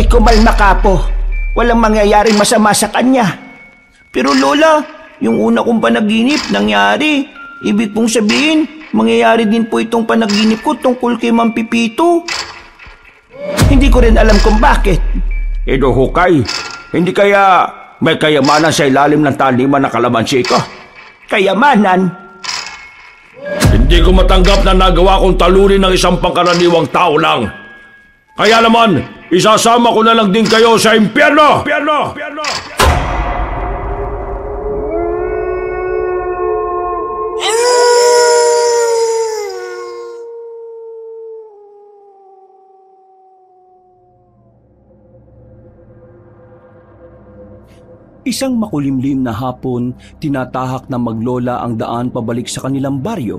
kumalma ka po. Walang mangyayaring masama sa kanya. Pero Lola, yung una kong panaginip nangyari. Ibig pong sabihin, mangyayari din po itong panaginip ko tungkol kay Mang Pipito. Hindi ko rin alam kung bakit. Hukay, hindi kaya may kayamanan sa ilalim ng taniman ng kalamansi ka? Kayamanan? Hindi ko matanggap na nagawa kong talunin ng isang pangkaraniwang tao lang. Kaya naman, isasama ko na lang din kayo sa impyerno! Isang makulimlim na hapon, tinatahak ng maglola ang daan pabalik sa kanilang baryo.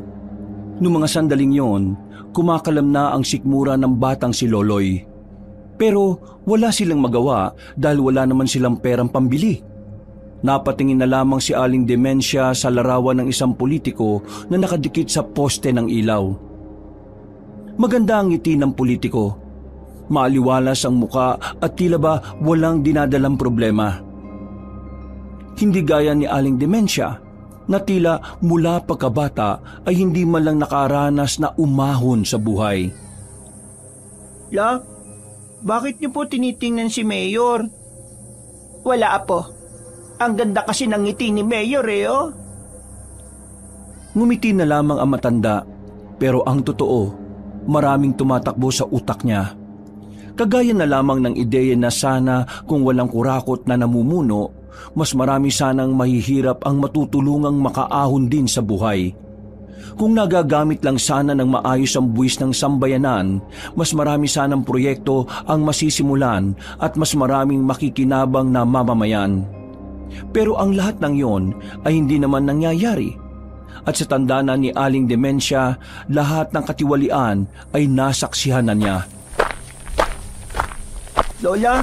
Noong mga sandaling yon, kumakalam na ang sikmura ng batang si Loloy. Pero wala silang magawa dahil wala naman silang perang pambili. Napatingin na lamang si Aling Demensia sa larawan ng isang politiko na nakadikit sa poste ng ilaw. Maganda ang ngiti ng politiko. Maaliwalas ang muka at tila ba walang dinadalang problema. Hindi gaya ni Aling Demensia na tila mula pagkabata ay hindi man lang nakaranas na umahon sa buhay. La, bakit niyo po tinitingnan si Mayor? Wala po. Ang ganda kasi ng ngiti ni Mayor oh. Ngumiti na lamang ang matanda, pero ang totoo, maraming tumatakbo sa utak niya. Kagaya na lamang ng ideya na sana kung walang kurakot na namumuno, mas marami sanang mahihirap ang matutulungang makaahon din sa buhay. Kung nagagamit lang sana ng maayos ang buwis ng sambayanan, mas marami sanang proyekto ang masisimulan at mas maraming makikinabang na mamamayan. Pero ang lahat ng yon ay hindi naman nangyayari. At sa tanda na ni Aling Demensia, lahat ng katiwalian ay nasaksihan na niya. Lola,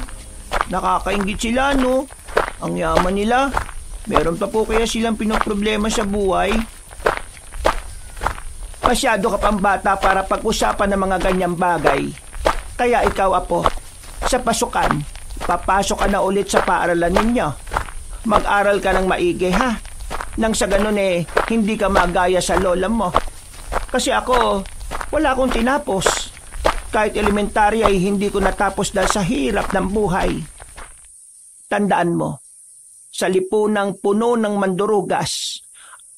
nakakaingit sila no? Ang yaman nila. Meron pa po kaya silang pinoproblema sa buhay? Masyado ka pang bata para pag-usapan ng mga ganyang bagay. Kaya ikaw, apo, sa pasukan, papasok ka na ulit sa paaralan ninyo. Mag-aral ka ng maigi, ha? Nang sa ganun hindi ka magaya sa lola mo. Kasi ako, wala akong tinapos. Kahit elementarya ay hindi ko natapos dahil sa hirap ng buhay. Tandaan mo, sa lipunang puno ng mandurugas,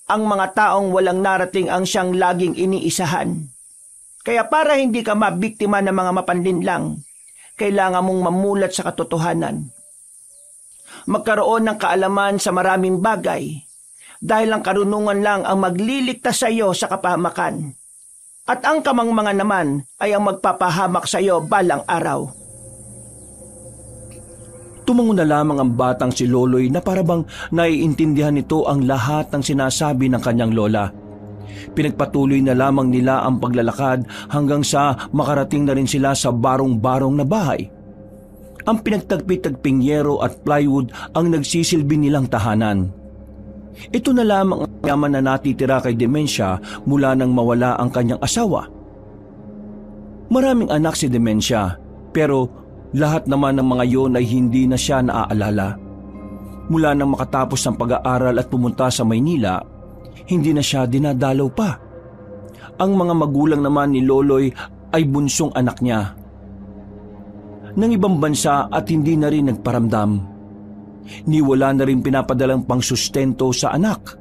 ang mga taong walang narating ang siyang laging iniisahan. Kaya para hindi ka mabiktima ng mga mapanlinlang, kailangan mong mamulat sa katotohanan. Magkaroon ng kaalaman sa maraming bagay, dahil ang karunungan lang ang magliligtas sa iyo sa kapahamakan. At ang kamangmangan naman ay ang magpapahamak sa iyo balang araw. Tumango na lamang ang batang si Loloy na parabang naiintindihan nito ang lahat ng sinasabi ng kanyang lola. Pinagpatuloy na lamang nila ang paglalakad hanggang sa makarating na rin sila sa barong-barong na bahay. Ang pinagtagpi-tagping yero at plywood ang nagsisilbi nilang tahanan. Ito na lamang ang yaman na natitira kay Demensia mula nang mawala ang kanyang asawa. Maraming anak si Demensia, pero lahat naman ng mga yon ay hindi na siya naaalala. Mula nang makatapos ng pag-aaral at pumunta sa Maynila, hindi na siya dinadalaw pa. Ang mga magulang naman ni Loloy ay bunsong anak niya. Nang ibang bansa at hindi na rin nagparamdam. Niwala na rin pinapadalang pangsustento sa anak.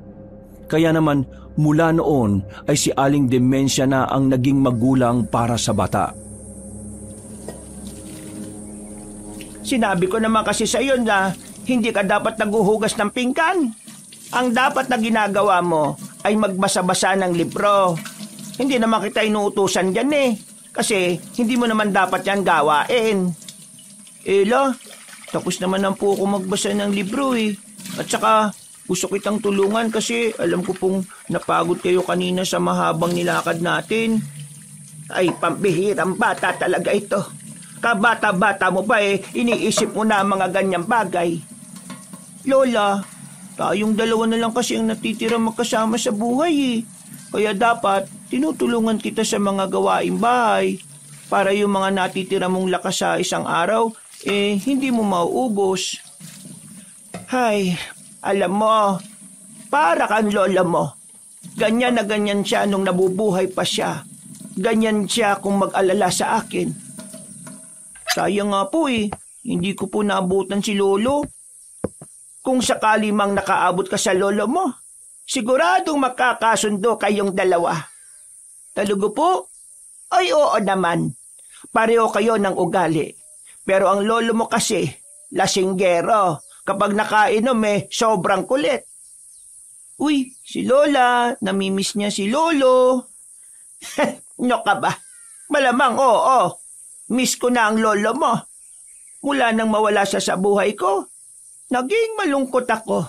Kaya naman mula noon ay si Aling Demensia na ang naging magulang para sa bata. Sinabi ko naman kasi sa iyo na hindi ka dapat naguhugas ng pinggan. Ang dapat na ginagawa mo ay magbasa-basa ng libro. Hindi naman kita inuutusan dyan kasi hindi mo naman dapat yan gawain. Ela, tapos naman ang po ako magbasa ng libro At saka gusto kitang tulungan kasi alam ko pong napagod kayo kanina sa mahabang nilakad natin. Ay, pambihirang bata talaga ito. Kabata-bata mo ba iniisip mo na ang mga ganyang bagay? Lola, tayong dalawa na lang kasi ang natitira magkasama sa buhay Kaya dapat tinutulungan kita sa mga gawaing bahay para yung mga natitira mong lakas sa isang araw, hindi mo mauubos. Hay, alam mo, para kang lola mo. Ganyan na ganyan siya nung nabubuhay pa siya. Ganyan siya kung mag-alala sa akin. Sayang nga po hindi ko po naabutan si lolo. Kung sakali mang nakaabot ka sa lolo mo, siguradong makakasundo kayong dalawa. Talugo po? Ay oo naman. Pareho kayo ng ugali. Pero ang lolo mo kasi, lasinggero. Kapag nakainom sobrang kulit. Uy, si Lola, namimiss niya si Lolo. No ka ba? Malamang oo. Miss ko na ang lolo mo. Mula nang mawala siya sa buhay ko, naging malungkot ako.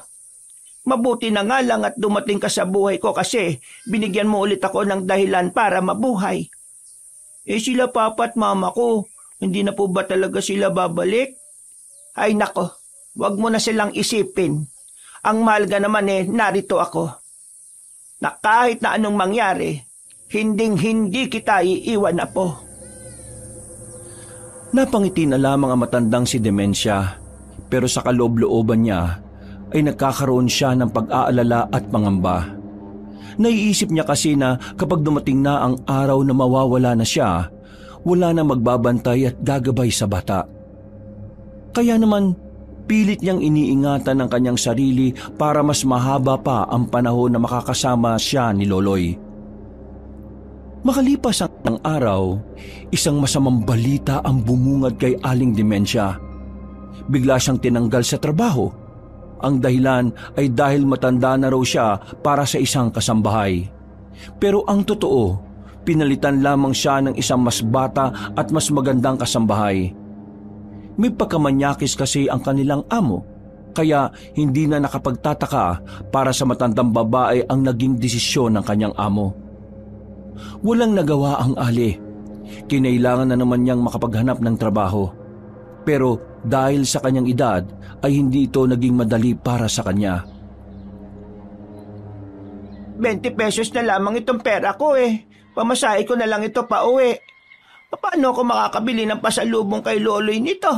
Mabuti na nga lang at dumating ka sa buhay ko kasi binigyan mo ulit ako ng dahilan para mabuhay. Sila papa at mama ko, hindi na po ba talaga sila babalik? Ay nako, wag mo na silang isipin. Ang mahalaga naman narito ako. Na kahit na anong mangyari, hindi kita iiwan na po. Napangiti na lamang ang matandang si Dementia, pero sa kaloob-looban niya ay nagkakaroon siya ng pag-aalala at pangamba. Naiisip niya kasi na kapag dumating na ang araw na mawawala na siya, wala na magbabantay at gagabay sa bata. Kaya naman, pilit niyang iniingatan ang kanyang sarili para mas mahaba pa ang panahon na makakasama siya ni Loloy. Makalipas ang araw, isang masamang balita ang bumungad kay Aling Dementia. Bigla siyang tinanggal sa trabaho. Ang dahilan ay dahil matanda na raw siya para sa isang kasambahay. Pero ang totoo, pinalitan lamang siya ng isang mas bata at mas magandang kasambahay. May pagkamanyakis kasi ang kanilang amo, kaya hindi na nakapagtataka para sa matandang babae ang naging desisyon ng kanyang amo. Walang nagawa ang Ali. Kinailangan na naman niyang makapaghanap ng trabaho. Pero dahil sa kanyang edad ay hindi ito naging madali para sa kanya. 20 pesos na lamang itong pera ko Pamasahe ko na lang ito pa uwi. Paano ako makakabili ng pasalubong kay Loloy nito?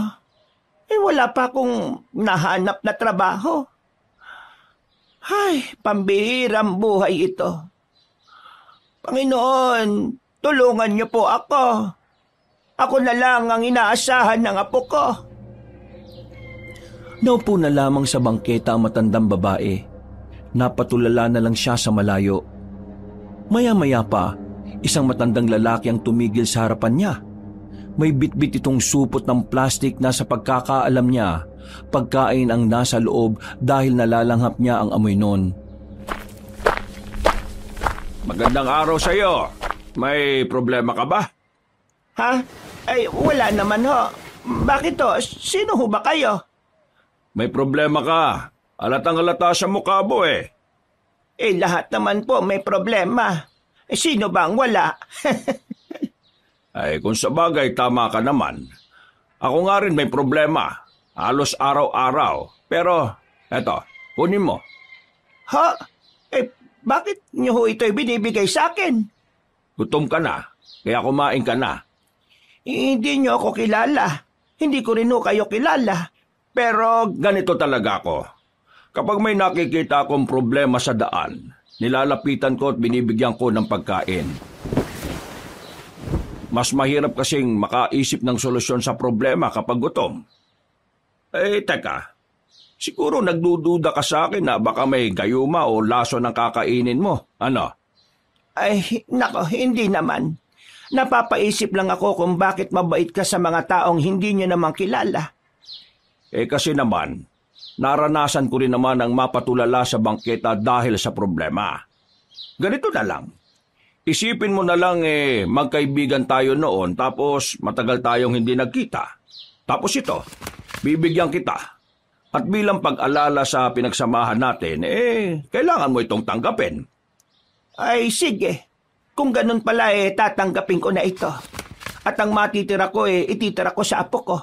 Wala pa akong nahanap na trabaho. Ay, pambihirang buhay ito. Panginoon, tulungan niyo po ako. Ako na lang ang inaasahan ng apo ko. Naupo na lamang sa bangketa ang matandang babae. Napatulala na lang siya sa malayo. Maya-maya pa, isang matandang lalaki ang tumigil sa harapan niya. May bitbit itong supot ng plastik na sa pagkakaalam niya, pagkain ang nasa loob dahil nalalanghap niya ang amoy noon. Magandang araw sa iyo. May problema ka ba? Ha? Ay, wala naman ho. Bakit to? Sino ho ba kayo? May problema ka. Halatang-halata sa mukha mo Lahat naman po may problema. Sino ba ang wala? Ay, kung sa bagay, tama ka naman. Ako nga rin may problema. Halos araw-araw. Pero, eto, kunin mo. Ha? Bakit niyo ho ito'y binibigay sa akin? Gutom ka na, kaya kumain ka na. Hindi niyo ako kilala. Hindi ko rin ho kayo kilala. Pero ganito talaga ako. Kapag may nakikita akong problema sa daan, nilalapitan ko at binibigyan ko ng pagkain. Mas mahirap kasing makaisip ng solusyon sa problema kapag gutom. Teka. Siguro nagdududa ka sa akin na baka may gayuma o laso ng kakainin mo. Ano? Ay, nako, hindi naman. Napapaisip lang ako kung bakit mabait ka sa mga taong hindi niyo naman kilala. Kasi naman, naranasan ko rin naman ang mapatulala sa bangketa dahil sa problema. Ganito na lang. Isipin mo na lang magkaibigan tayo noon tapos matagal tayong hindi nagkita. Tapos ito, bibigyan kita. At bilang pag-alala sa pinagsamahan natin, kailangan mo itong tanggapin. Ay, sige. Kung ganun pala, tatanggapin ko na ito. At ang matitira ko, ititira ko sa apo ko.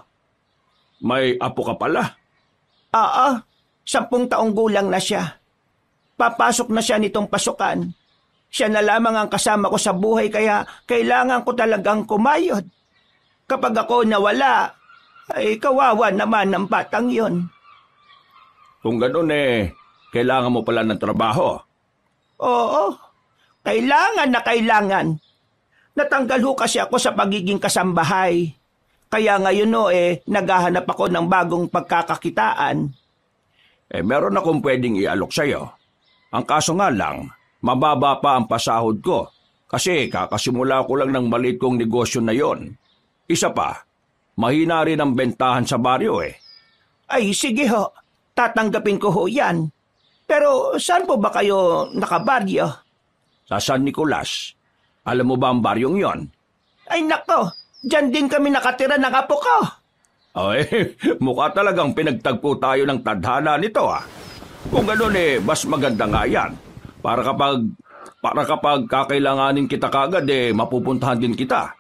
May apo ka pala? Oo, 10 taong gulang na siya. Papasok na siya nitong pasukan. Siya na lamang ang kasama ko sa buhay kaya kailangan ko talagang kumayod. Kapag ako nawala, Ay, kawawa naman ang batang yon. Kung ganun kailangan mo pala ng trabaho. Oo, kailangan na kailangan. Natanggal ho kasi ako sa pagiging kasambahay. Kaya ngayon naghahanap ako ng bagong pagkakakitaan. Meron akong pwedeng ialok sa'yo. Ang kaso nga lang, mababa pa ang pasahod ko. Kasi kakasimula ko lang ng maliit kong negosyo na yon. Isa pa, mahina rin ang bentahan sa baryo Ay, sige ho. Tatanggapin ko ho yan. Pero saan po ba kayo nakabaryo? Sa San Nicolas. Alam mo ba ang baryong yon? Ay nako, dyan din kami nakatira ng apo ko. Mukha talagang pinagtagpo tayo ng tadhana nito Kung gano'n mas maganda nga yan. Para kapag kakailanganin kita kagad mapupuntahan din kita.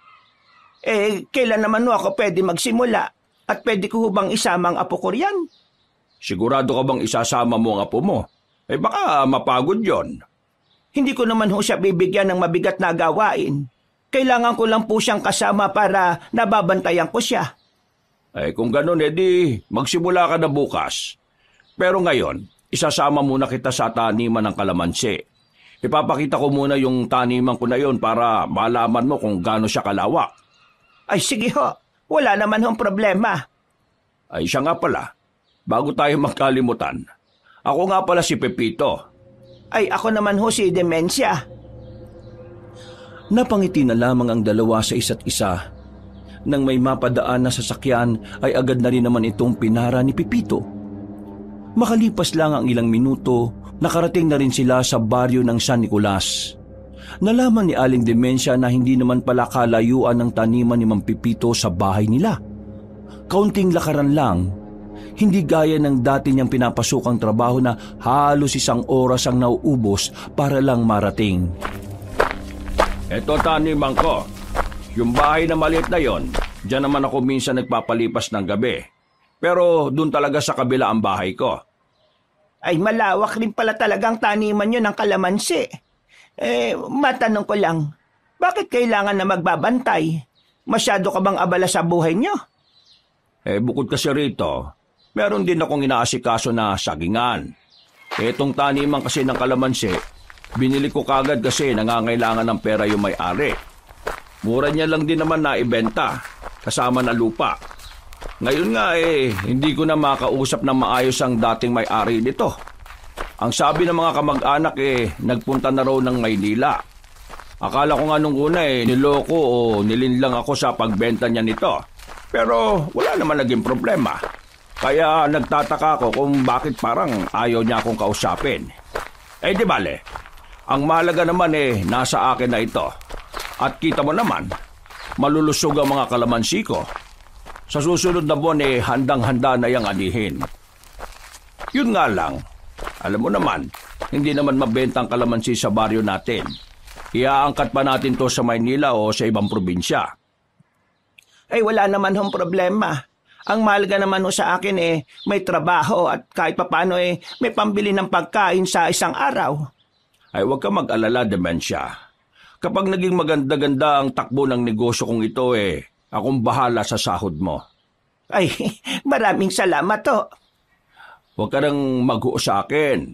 Kailan naman ako pwede magsimula? At pwede ko bang isamang apo ko riyan? Sigurado ka bang isasama mo ang apo mo? Baka mapagod yon. Hindi ko naman ho siya bibigyan ng mabigat na gawain. Kailangan ko lang po siyang kasama para nababantayan ko siya. Kung gano'n di magsimula ka na bukas. Pero ngayon, isasama muna kita sa taniman ng kalamansi. Ipapakita ko muna yung taniman ko na yon para malaman mo kung gaano siya kalawak. Ay sige ho, wala naman hong problema. Siya nga pala, bago tayo magkalimutan. Ako nga pala si Pepito. Ay ako naman ho si Demencia. Napangiti na lamang ang dalawa sa isa't isa. Nang may mapadaan na sasakyan ay agad na rin naman itong pinara ni Pepito. Makalipas lang ang ilang minuto, nakarating na rin sila sa baryo ng San Nicolas. Nalaman ni Aling Demencia na hindi naman pala kalayuan ng taniman ni Mang Pepito sa bahay nila. Kaunting lakaran lang, hindi gaya ng dati niyang pinapasukang trabaho na halos 1 oras ang nauubos para lang marating. Eto taniman ko. Yung bahay na maliit na yon, dyan naman ako minsan nagpapalipas ng gabi. Pero dun talaga sa kabila ang bahay ko. Ay malawak rin pala talagang taniman nyo ng kalamansi. Matanong ko lang, bakit kailangan na magbabantay? Masyado ka bang abala sa buhay nyo? Bukod kasi rito, meron din akong inaasikaso na sagingan. Etong taniman kasi ng kalamansi, binili ko kagad kasi nangangailangan ng pera yung may-ari. Mura niya lang din naman na ibenta, kasama na lupa. Ngayon nga hindi ko na makausap ng maayos ang dating may-ari nito. Ang sabi ng mga kamag-anak nagpunta na raw ng Maynila. Akala ko nga nung una niloko o nilinlang ako sa pagbenta niya nito. Pero wala naman naging problema. Kaya nagtataka ako kung bakit parang ayaw niya akong kausapin. Di bale, ang mahalaga naman nasa akin na ito. At kita mo naman, malulusog ang mga kalamansi ko. Sa susunod na buwan handang-handa na yang anihin. Yun nga lang, alam mo naman, hindi naman mabenta ang kalamansi sa baryo natin. Iaangkat pa natin to sa Maynila o sa ibang probinsya. Wala naman hong problema. Ang mahalaga naman sa akin may trabaho at kahit papano may pambili ng pagkain sa isang araw. Huwag ka mag-alala, Demencia. Kapag naging maganda-ganda ang takbo ng negosyo kong ito akong bahala sa sahod mo. Ay, maraming salamat to. Huwag ka nang maghuo sa akin.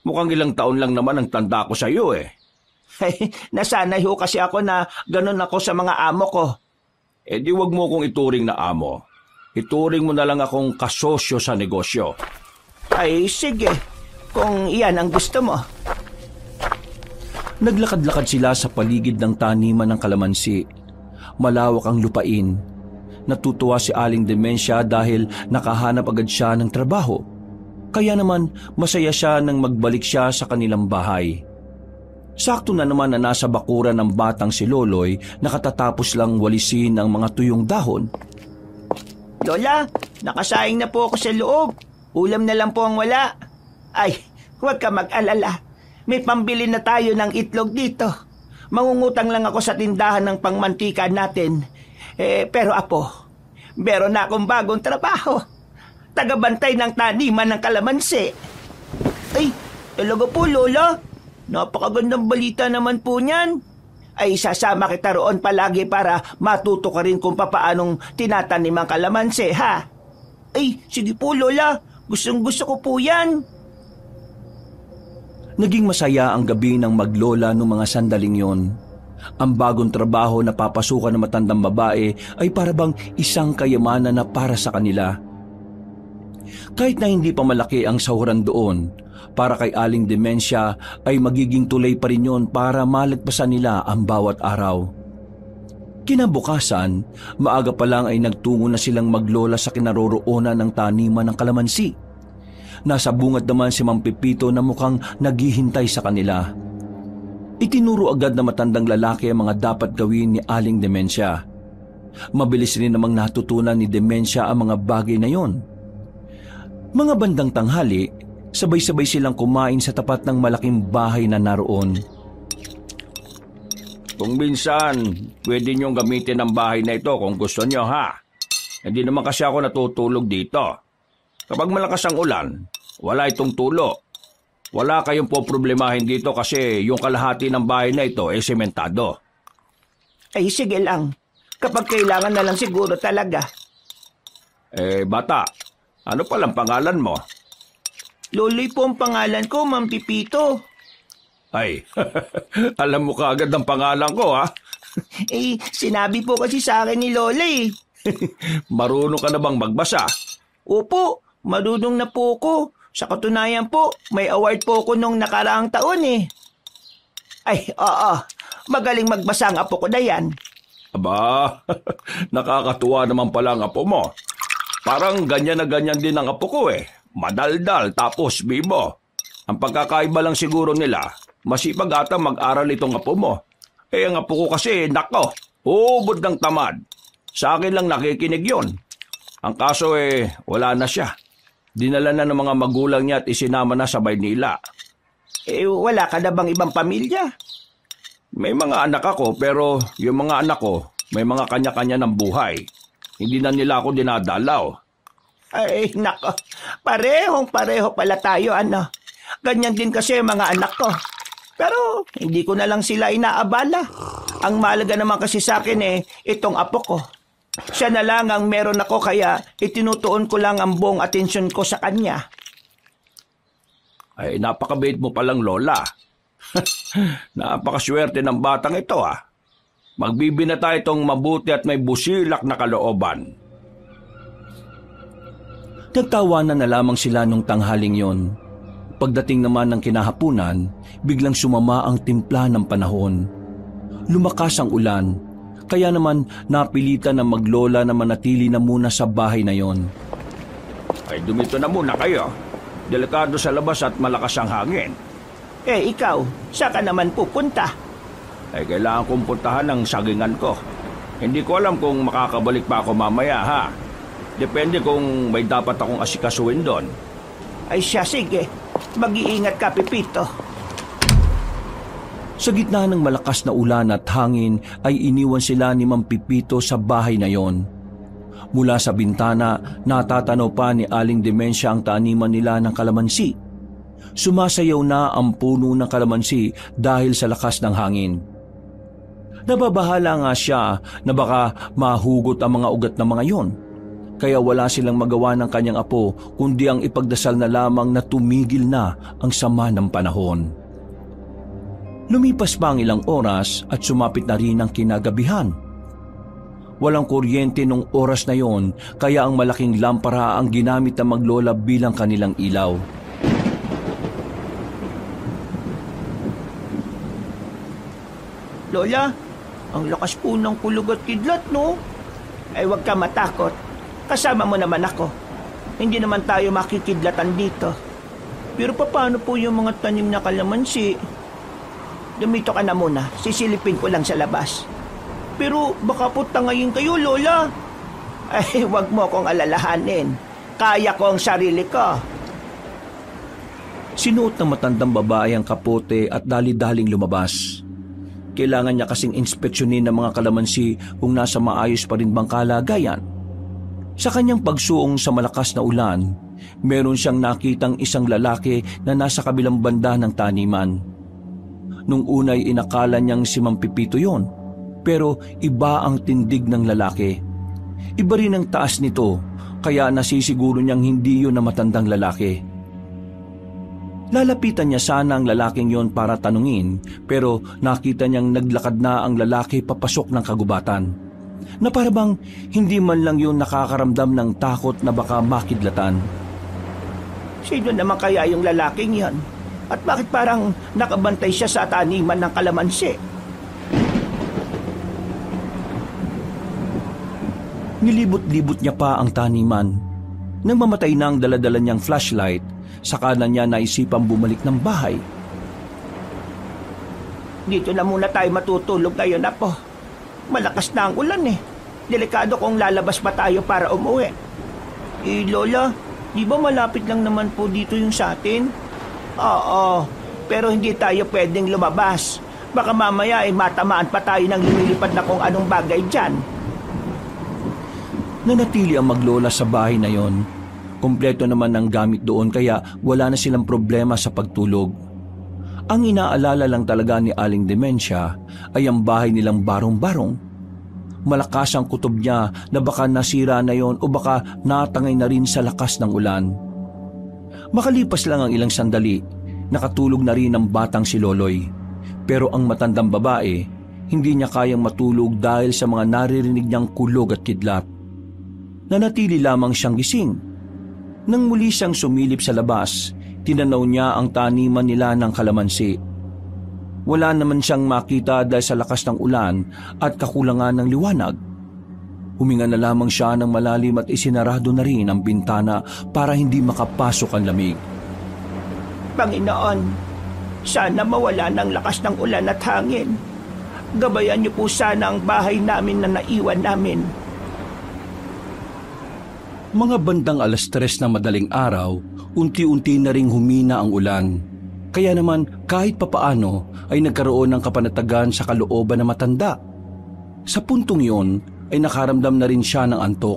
Mukhang ilang taon lang naman ang tanda ko sa iyo Nasanay ho kasi ako na ganun ako sa mga amo ko. Di wag mo kong ituring na amo. Ituring mo na lang akong kasosyo sa negosyo. Ay, sige. Kung iyan ang gusto mo. Naglakad-lakad sila sa paligid ng taniman ng kalamansi. Malawak ang lupain. Natutuwa si Aling Demencia dahil nakahanap agad siya ng trabaho. Kaya naman masaya siya nang magbalik siya sa kanilang bahay. Sakto na naman na nasa bakuran ng batang si Loloy na katatapos lang walisin ang mga tuyong dahon. Lola, nakasaing na po ako sa loob. Ulam na lang po ang wala. Ay, huwag ka mag-alala. May pambili na tayo ng itlog dito. Mangungutang lang ako sa tindahan ng pangmantika natin. Pero apo, meron na akong bagong trabaho. Tagabantay ng taniman ng kalamansi. Ay, talaga po, Lola. Napakagandang balita naman po niyan. ay sasama kita roon palagi para matuto ka rin kung papaanong tinatanim ang kalamansi, ha? Ay, sige po, Lola. Gustong-gusto ko po yan. Naging masaya ang gabi ng maglola noong mga sandaling yon. Ang bagong trabaho na papasukan ng matandang babae ay parabang isang kayamanan na para sa kanila. Kahit na hindi pa malaki ang sahuran doon, para kay Aling Demensia ay magiging tulay pa rin yon para malagpasan nila ang bawat araw. Kinabukasan, maaga pa lang ay nagtungo na silang maglola sa kinaroroonan ng taniman ng kalamansi. Nasa bungad naman si Mang Pipito na mukhang naghihintay sa kanila. Itinuro agad na matandang lalaki ang mga dapat gawin ni Aling Demensia. Mabilis rin namang natutunan ni Demensia ang mga bagay na yon. Mga bandang tanghali, sabay-sabay silang kumain sa tapat ng malaking bahay na naroon. Kung minsan, pwede niyong gamitin ang bahay na ito kung gusto niyo, ha? Hindi naman kasi ako natutulog dito. Kapag malakas ang ulan, wala itong tulo. Wala kayong poproblemahin dito kasi yung kalahati ng bahay na ito ay sementado. Ay, sige lang. Kapag kailangan na lang siguro talaga. Bata, ano palang pangalan mo? Loloy po ang pangalan ko, Mang Pipito. Ay, alam mo kaagad ang pangalan ko, ha? Sinabi po kasi sa akin ni Lola eh. Marunong ka na bang magbasa? Opo, marunong na po ko. Sa katunayan po, may award po ko nung nakaraang taon eh. Ay, oo. Magaling magbasa ang apo ko na yan. Aba, nakakatuwa naman pala ang apo mo. Parang ganyan na ganyan din ang apo ko eh. Madaldal tapos bibo. Ang pagkakaiba lang siguro nila, masipag ata mag-aral itong apo mo. Ang apo ko kasi, nako, ubod ng tamad. Sa akin lang nakikinig yon. Ang kaso wala na siya. Dinala na ng mga magulang niya at isinama na sa Maynila. Wala ka na bang ibang pamilya? May mga anak ako pero yung mga anak ko may mga kanya-kanya ng buhay. Hindi na nila ako dinadalaw. Ay, nako. Parehong-pareho pala tayo, ano. Ganyan din kasi mga anak ko. Pero hindi ko na lang sila inaabala. Ang mahalaga naman kasi sa akin itong apo ko. Siya na lang ang meron ako kaya itinutuon ko lang ang buong atensyon ko sa kanya. Ay, napakabait mo palang lola. Napakaswerte ng batang ito, ha. Magbibinata itong mabuti at may busilak na kalooban. Nagtawanan na lamang sila nung tanghaling yon. Pagdating naman ng kinahapunan, biglang sumama ang timpla ng panahon. Lumakas ang ulan, kaya naman napilitan ng maglola na manatili na muna sa bahay na yon. Ay, dumito na muna kayo. Delikado sa labas at malakas ang hangin. Ikaw, saan ka naman pupunta? Ay, kailangan kong puntahan ng sagingan ko. Hindi ko alam kung makakabalik pa ako mamaya, ha? Depende kung may dapat akong asikasuhin doon. Ay siya, sige. Mag-iingat ka, Pipito. Sa gitna ng malakas na ulan at hangin ay iniwan sila ni Mang Pipito sa bahay na yon. Mula sa bintana, natatanaw pa ni Aling Demensia ang taniman nila ng kalamansi. Sumasayaw na ang puno ng kalamansi dahil sa lakas ng hangin. Nababahala nga siya na baka mahugot ang mga ugat ng mga yon. Kaya wala silang magawa ng kanyang apo kundi ang ipagdasal na lamang na tumigil na ang sama ng panahon. Lumipas pa ang ilang oras at sumapit na rin ang kinagabihan. Walang kuryente nung oras na yon kaya ang malaking lampara ang ginamit ng maglola bilang kanilang ilaw. Lola, ang lakas po ng kulog at kidlat, no? Ay, huwag ka matakot. Kasama mo naman ako. Hindi naman tayo makikidlatan dito. Pero paano po yung mga tanim na kalamansi? Dumito ka na muna. Sisilipin ko lang sa labas. Pero baka po tangayin kayo, Lola. Ay, huwag mo akong alalahanin. Kaya ko ang sarili ko. Sinuot ng matandang babae ang kapote at dali-daling lumabas. Kailangan niya kasing inspeksyonin ng mga kalamansi kung nasa maayos pa rin bang kalagayan. Sa kanyang pagsuong sa malakas na ulan, meron siyang nakitang isang lalaki na nasa kabilang banda ng taniman. Nung unay inakala niyang si Mang Pipito yon, pero iba ang tindig ng lalaki. Iba rin ang taas nito, kaya nasisiguro niyang hindi yun na matandang lalaki. Lalapitan niya sana ang lalaking yon para tanungin, pero nakita niyang naglakad na ang lalaki papasok ng kagubatan, na parabang hindi man lang yun nakakaramdam ng takot na baka makidlatan. Sino naman kaya yung lalaking yan? At bakit parang nakabantay siya sa taniman ng kalamansi? Nilibot-libot niya pa ang taniman. Nang mamatay na ang daladala niyang flashlight, saka na niya naisipang bumalik ng bahay. Dito na muna tayo matutulog ngayon, Apo. Malakas na ang ulan eh. Delikado kung lalabas pa tayo para umuwi. Lola, di ba malapit lang naman po dito yung sa atin? Oo, pero hindi tayo pwedeng lumabas. Baka mamaya ay matamaan pa tayo ng lumilipad na kung anong bagay dyan. Nanatili ang maglola sa bahay na yon. Kompleto naman ang gamit doon kaya wala na silang problema sa pagtulog. Ang inaalala lang talaga ni Aling Dementia ay ang bahay nilang barong-barong. Malakas ang kutob niya na baka nasira na yon o baka natangay na rin sa lakas ng ulan. Makalipas lang ang ilang sandali, nakatulog na rin ang batang si Loloy. Pero ang matandang babae, hindi niya kayang matulog dahil sa mga naririnig niyang kulog at kidlat. Nanatili lamang siyang gising. Nang muli siyang sumilip sa labas, tinanaw niya ang taniman nila ng kalamansi. Wala naman siyang makita dahil sa lakas ng ulan at kakulangan ng liwanag. Huminga na lamang siya ng malalim at isinarado na rin ang bintana para hindi makapasok ang lamig. Panginoon, sana mawala ng lakas ng ulan at hangin. Gabayan niyo po sana ang bahay namin na naiwan namin. Mga bandang 3:00 na madaling araw, unti-unti na ring humina ang ulan. Kaya naman kahit papaano ay nagkaroon ng kapanatagan sa kalooban na matanda. Sa puntong yon ay nakaramdam na rin siya ng antok.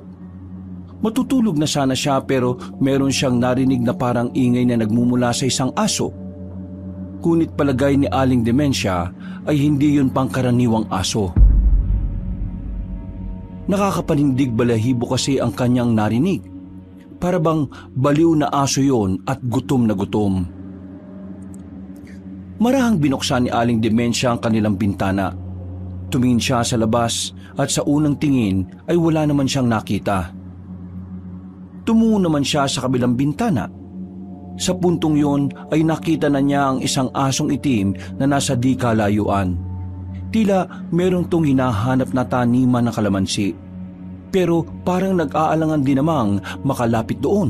Matutulog na sana siya pero meron siyang narinig na parang ingay na nagmumula sa isang aso. Kunit palagay ni Aling Dementia ay hindi yun pangkaraniwang aso. Nakakapanindig balahibo kasi ang kanyang narinig. Para bang baliw na aso yon at gutom na gutom. Marahang binuksan ni Aling Dementia ang kanilang bintana. Tumingin siya sa labas at sa unang tingin ay wala naman siyang nakita. Tumungo naman siya sa kabilang bintana. Sa puntong yon ay nakita na niya ang isang asong itim na nasa di kalayuan. Tila merong tong hinahanap na taniman ng kalamansi. Pero parang nag-aalangan din namang makalapit doon.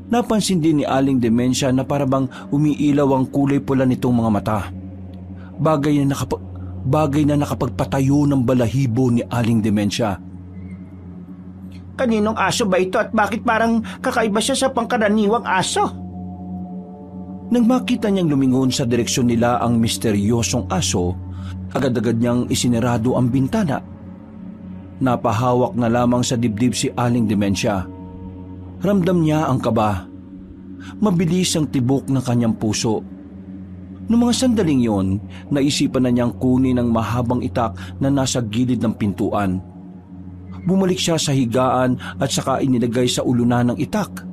Napansin din ni Aling Dementia na parabang umiilaw ang kulay pula nitong mga mata. Bagay na nakapagpatayo ng balahibo ni Aling Dementia. Kaninong aso ba ito at bakit parang kakaiba siya sa pangkaraniwang aso? Nang makita niyang lumingon sa direksyon nila ang misteryosong aso, agad-agad niyang isinarado ang bintana. Napahawak na lamang sa dibdib si Aling Dementia. Ramdam niya ang kaba. Mabilis ang tibok ng kanyang puso. Noong mga sandaling yon, naisipan na niyang kunin ang mahabang itak na nasa gilid ng pintuan. Bumalik siya sa higaan at saka inilagay sa ulunan ng itak.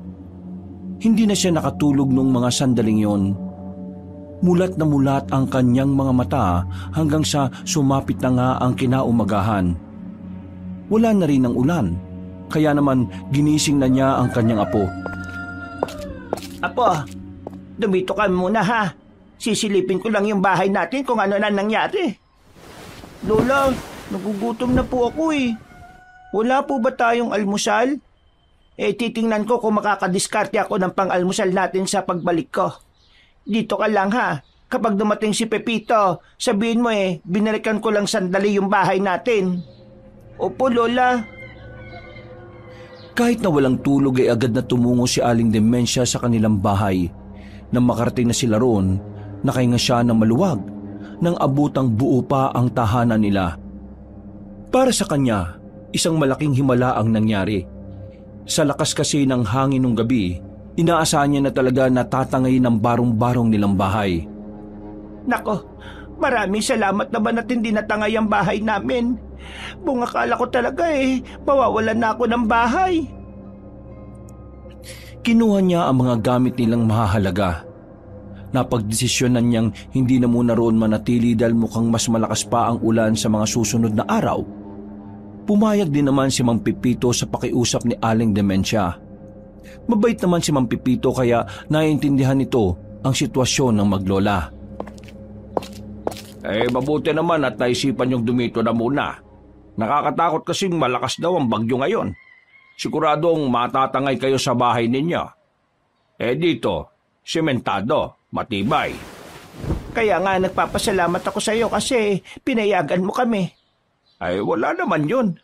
Hindi na siya nakatulog noong mga sandaling yon. Mulat na mulat ang kanyang mga mata hanggang sa sumapit na nga ang kinaumagahan. Wala na rin ang ulan. Kaya naman ginising na niya ang kanyang apo. Apo, dumito ka muna ha. Sisilipin ko lang yung bahay natin kung ano na nangyari. Lola, nagugutom na po ako eh. Wala po ba tayong almusal? Titingnan ko kung makakadiskarte ako ng pang-almusal natin sa pagbalik ko. Dito ka lang ha. Kapag dumating si Pepito, sabihin mo binalikan ko lang sandali yung bahay natin. Opo, Lola. Kahit na walang tulog ay agad na tumungo si Aling Dementia sa kanilang bahay. Nang makarating na sila roon, nakahinga siya ng maluwag nang abutang buo pa ang tahanan nila. Para sa kanya, isang malaking himala ang nangyari. Sa lakas kasi ng hangin nung gabi, inaasahan niya na talaga natatangay ng barong-barong nilang bahay. Nako, maraming salamat naman at hindi natangay ang bahay namin. Kung akala ko talaga mawawalan na ako ng bahay. Kinuha niya ang mga gamit nilang mahahalaga. Napagdesisyonan niyang hindi na muna roon manatili dahil mukhang mas malakas pa ang ulan sa mga susunod na araw. Pumayag din naman si Mang Pipito sa pakiusap ni Aling Dementia. Mabait naman si Mang Pipito kaya naiintindihan nito ang sitwasyon ng maglola. Mabuti naman at naisipan yung dumito na muna. Nakakatakot kasing malakas daw ang bagyo ngayon. Siguradong matatangay kayo sa bahay ninyo. Dito, sementado, matibay. Kaya nga nagpapasalamat ako sa iyo kasi pinayagan mo kami. Wala naman yun.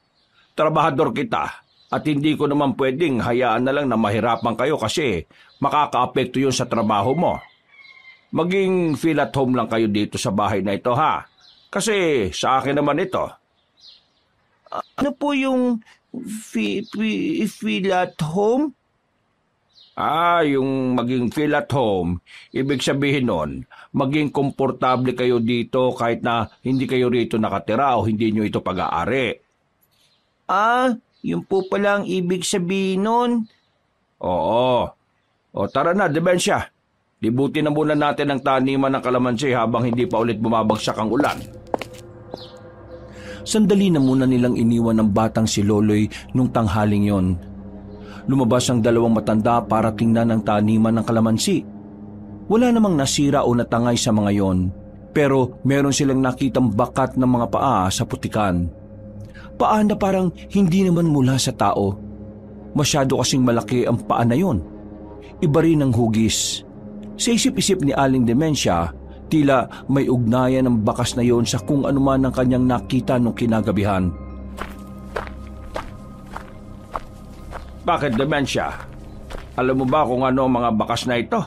Trabahador kita at hindi ko naman pwedeng hayaan na lang na mahirapan kayo kasi makakaapekto yun sa trabaho mo. Maging feel at home lang kayo dito sa bahay na ito ha. Kasi sa akin naman ito. Ano po yung feel at home? Yung maging feel at home, ibig sabihin nun, maging komportable kayo dito kahit na hindi kayo rito nakatira o hindi nyo ito pag-aari. Yun po pala ang ibig sabihin nun. Oo. O tara na, Dementia. Libutin na muna natin ang taniman ng kalamansi habang hindi pa ulit bumabagsak ang ulan. Sandali na muna nilang iniwan ang batang si Loloy nung tanghaling yon. Lumabas ang dalawang matanda para tingnan ang taniman ng kalamansi. Wala namang nasira o natangay sa mga yon, pero meron silang nakitang bakat ng mga paa sa putikan. Paa na parang hindi naman mula sa tao. Masyado kasing malaki ang paa na yon. Iba rin ang hugis. Sa isip-isip ni Aling Dementia, tila may ugnayan ng bakas na yon sa kung anuman ang kanyang nakita nung kinagabihan. Bakit, Dementia? Alam mo ba kung ano ang mga bakas na ito?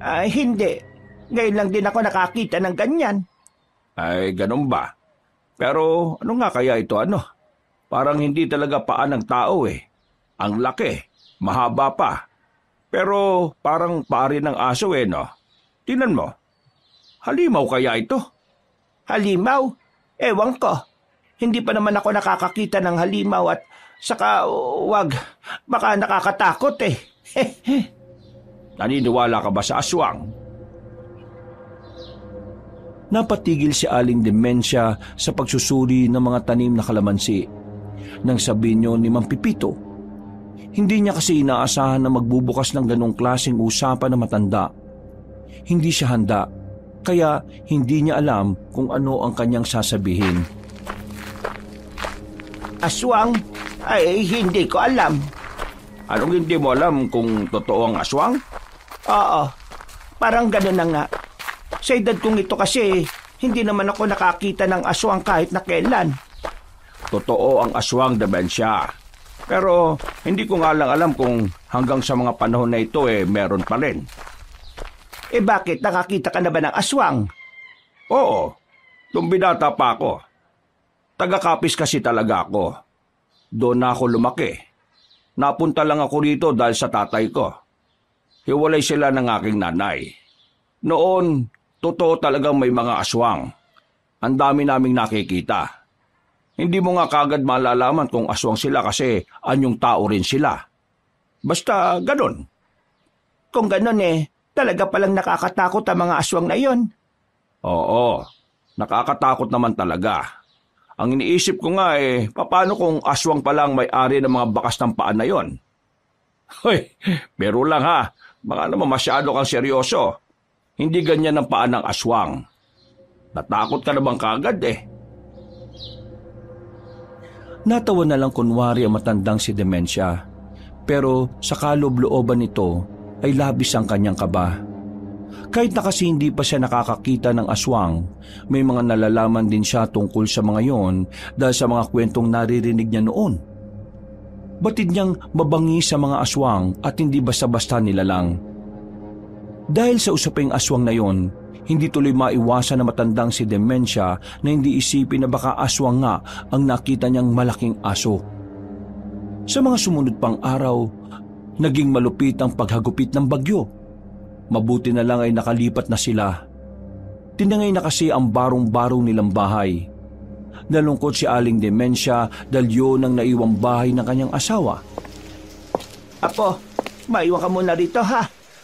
Hindi. Ngayon lang din ako nakakita ng ganyan. Ganun ba? Pero ano nga kaya ito Parang hindi talaga paa ng tao Ang laki, mahaba pa. Pero parang paa rin ng aso no? Tingnan mo. Halimaw kaya ito? Halimaw? Ewan ko. Hindi pa naman ako nakakakita ng halimaw at saka wag, baka nakakatakot Naniniwala ka ba sa aswang? Napatigil si Aling Dementia sa pagsusuri ng mga tanim na kalamansi. Nang sabihin niyo ni Mang Pipito, hindi niya kasi inaasahan na magbubukas ng ganong klaseng usapan na matanda. Hindi siya handa, kaya hindi niya alam kung ano ang kanyang sasabihin. Aswang? Hindi ko alam. Anong hindi mo alam kung totoo ang aswang? Oo, parang gano'n na nga. Sa edad kong ito kasi, hindi naman ako nakakita ng aswang kahit na kailan. Totoo ang aswang, Dementia. Pero hindi ko nga lang alam kung hanggang sa mga panahon na ito meron pa rin. Bakit? Nakakita ka na ba ng aswang? Oo, nung binata pa ako. Taga-Kapis kasi talaga ako. Doon na ako lumaki. Napunta lang ako rito dahil sa tatay ko. Hiwalay sila ng aking nanay. Noon, totoo talagang may mga aswang. Ang dami naming nakikita. Hindi mo nga kagad malalaman kung aswang sila kasi anyong tao rin sila. Basta ganun. Kung ganun talaga palang nakakatakot ang mga aswang na yon. Oo, nakakatakot naman talaga. Ang iniisip ko nga paano kung aswang pa lang may-ari ng mga bakas ng paa na yon? Hoy, biro lang ha. Baka naman masyado kang seryoso. Hindi ganyan ang paa ng aswang. Natakot ka na bang kagad Natawa na lang kunwari ang matandang si Dementia. Pero sa kaloob-looban nito ay labis ang kanyang kaba. Kahit na kasi hindi pa siya nakakakita ng aswang, may mga nalalaman din siya tungkol sa mga yon dahil sa mga kwentong naririnig niya noon. Batid niyang mabangi sa mga aswang at hindi basta-basta nilalang. Dahil sa usaping aswang na yon, hindi tuloy maiwasan na matandang si Dementia na hindi isipin na baka aswang nga ang nakita niyang malaking aso. Sa mga sumunod pang araw, naging malupit ang paghagupit ng bagyo. Mabuti na lang ay nakalipat na sila. Tinangay na kasi ang barong-barong nilang bahay. Nalungkot si Aling Demensia dahil yun ang naiwang bahay ng kanyang asawa. Apo, maiwan ka muna rito ha.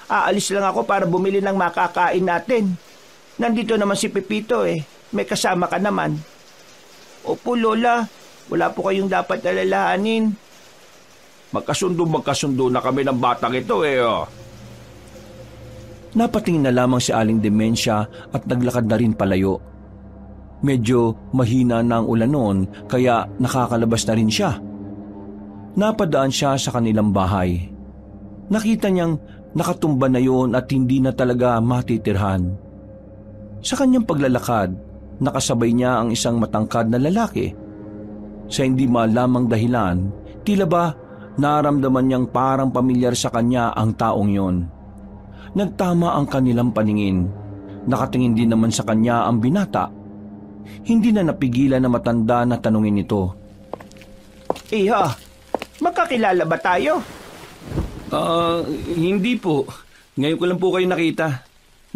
Aalis lang ako para bumili ng makakain natin. Nandito naman si Pepito eh. May kasama ka naman. Opo, Lola. Wala po kayong dapat alalahanin. Magkasundo na kami ng batang ito eh. Oh. Napatingin na lamang si Aling Demensia at naglakad na rin palayo. Medyo mahina na ang ulan noon kaya nakakalabas na rin siya. Napadaan siya sa kanilang bahay. Nakita niyang nakatumba na yon at hindi na talaga matitirhan. Sa kanyang paglalakad, nakasabay niya ang isang matangkad na lalaki. Sa hindi malamang dahilan, tila ba naramdaman niyang parang pamilyar sa kanya ang taong yon. Nagtama ang kanilang paningin. Nakatingin din naman sa kanya ang binata. Hindi na napigilan na matanda na tanungin ito. Iho, magkakilala ba tayo? Hindi po. Ngayon ko lang po kayo nakita.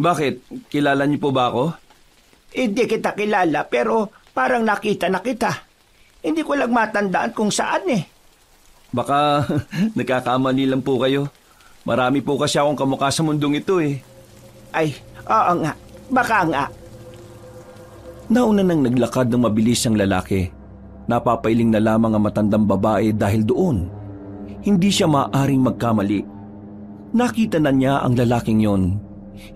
Bakit? Kilala niyo po ba ako? Hindi kita kilala pero parang nakita na kita. Hindi ko lang matandaan kung saan eh. Baka nagkakamali lang po kayo. Marami po kasi akong kamukha sa mundong ito eh. Ay, oo nga. Baka nga. Nauna nang naglakad ng mabilis ang lalaki. Napapailing na lamang ang matandang babae dahil doon. Hindi siya maaaring magkamali. Nakita na niya ang lalaking yon.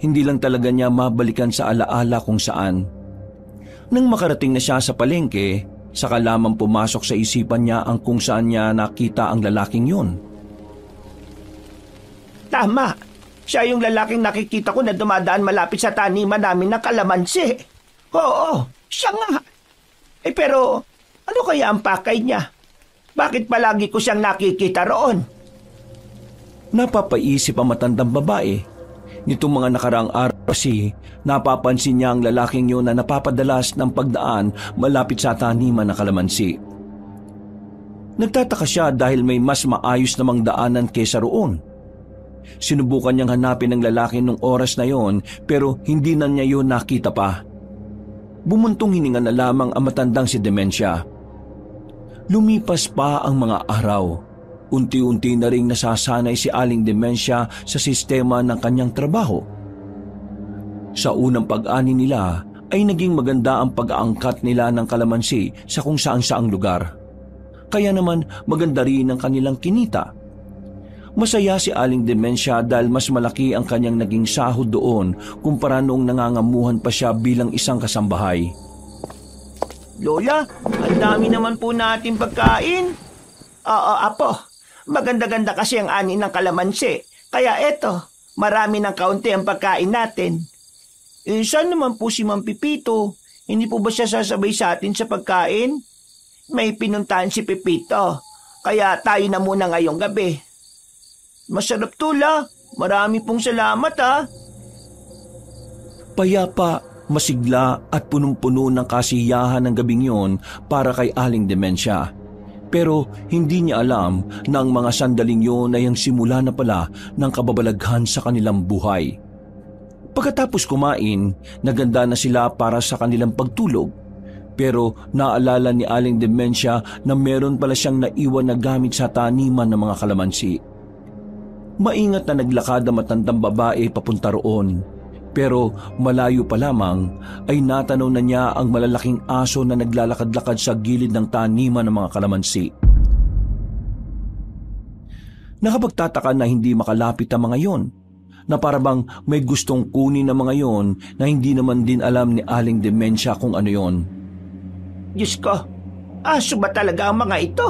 Hindi lang talaga niya mabalikan sa alaala kung saan. Nang makarating na siya sa palengke, saka lamang pumasok sa isipan niya ang kung saan niya nakita ang lalaking yon. Tama. Siya yung lalaking nakikita ko na dumadaan malapit sa taniman namin ng kalamansi. Oo, siya nga. Pero ano kaya ang pakay niya? Bakit palagi ko siyang nakikita roon? Napapaisip ang matandang babae. Nitong mga nakaraang araw kasi, napapansin niya ang lalaking yun na napapadalas ng pagdaan malapit sa taniman ng kalamansi. Nagtataka siya dahil may mas maayos namang daanan kesa roon. Sinubukan niyang hanapin ang lalaki nung oras na yon pero hindi na niya yun nakita pa. Bumuntong hininga na lamang ang matandang si Demensia. Lumipas pa ang mga araw. Unti-unti na ring nasasanay si Aling Demensia sa sistema ng kanyang trabaho. Sa unang pag-ani nila ay naging maganda ang pag-aangkat nila ng kalamansi sa kung saan-saang lugar. Kaya naman maganda rin ang kanilang kinita. Masaya si Aling Demensia dahil mas malaki ang kanyang naging sahod doon kumpara noong nangangamuhan pa siya bilang isang kasambahay. Lola, ang dami naman po natin pagkain. Oo, Apo. Maganda-ganda kasi ang ani ng kalamansi. Kaya eto, marami ng kaunti ang pagkain natin. Saan naman po si Mang Pipito? Hindi po ba siya sasabay sa atin sa pagkain? May pinuntahan si Pipito. Kaya tayo na muna ngayong gabi. Masarap to, La. Marami pong salamat, ha. Payapa, masigla at punong-puno ng kasiyahan ng gabing yon para kay Aling Demensia. Pero hindi niya alam na ang mga sandaling yon ay ang simula na pala ng kababalaghan sa kanilang buhay. Pagkatapos kumain, naganda na sila para sa kanilang pagtulog. Pero naalala ni Aling Demensia na meron pala siyang naiwan na gamit sa taniman ng mga kalamansi. Maingat na naglakad ang matandang babae papunta roon. Pero malayo pa lamang ay natanaw na niya ang malalaking aso na naglalakad-lakad sa gilid ng taniman ng mga kalamansi. Nakapagtataka na hindi makalapit ang mga yon, na parabang may gustong kunin ng mga yon na hindi naman din alam ni Aling Demensia kung ano yon. Diyos ko, aso ba talaga ang mga ito?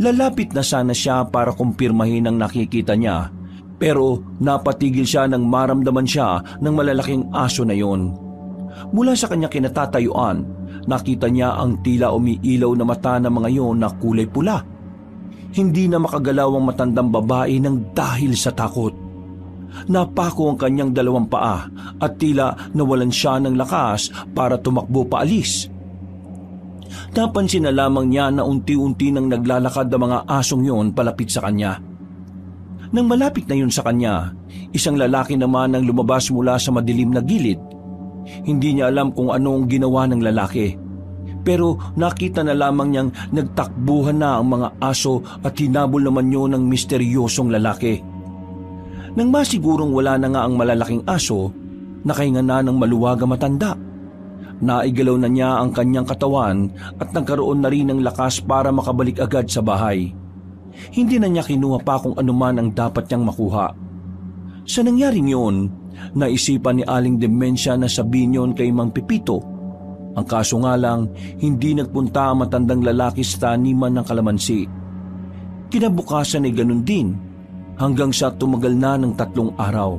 Lalapit na sana siya para kumpirmahin ang nakikita niya, pero napatigil siya nang maramdaman siya ng malalaking aso na yon. Mula sa kanya kinatatayuan, nakita niya ang tila umiilaw na mata ng mga yon na kulay pula. Hindi na makagalaw ang matandang babae ng dahil sa takot. Napako ang kanyang dalawang paa at tila nawalan siya ng lakas para tumakbo paalis. Napansin na lamang niya na unti-unti nang naglalakad ang mga asong yon palapit sa kanya. Nang malapit na yun sa kanya, Isang lalaki naman ang lumabas mula sa madilim na gilid. Hindi niya alam kung anong ginawa ng lalaki. Pero nakita na lamang niyang nagtakbuhan na ang mga aso at hinabol naman yun ng misteryosong lalaki. Nang masigurong wala na nga ang malalaking aso, nakahinga na ng maluwag ang matanda. Naigalaw na niya ang kanyang katawan at nagkaroon na rin ng lakas para makabalik agad sa bahay. Hindi na niya kinuha pa kung anuman ang dapat niyang makuha. Sa nangyaring yun, naisipan ni Aling Demensia na sabihin yun kay Mang Pipito. Ang kaso nga lang, hindi nagpunta ang matandang lalaki sa taniman ng kalamansi. Kinabukasan ay ganun din, hanggang sa tumagal na ng 3 araw.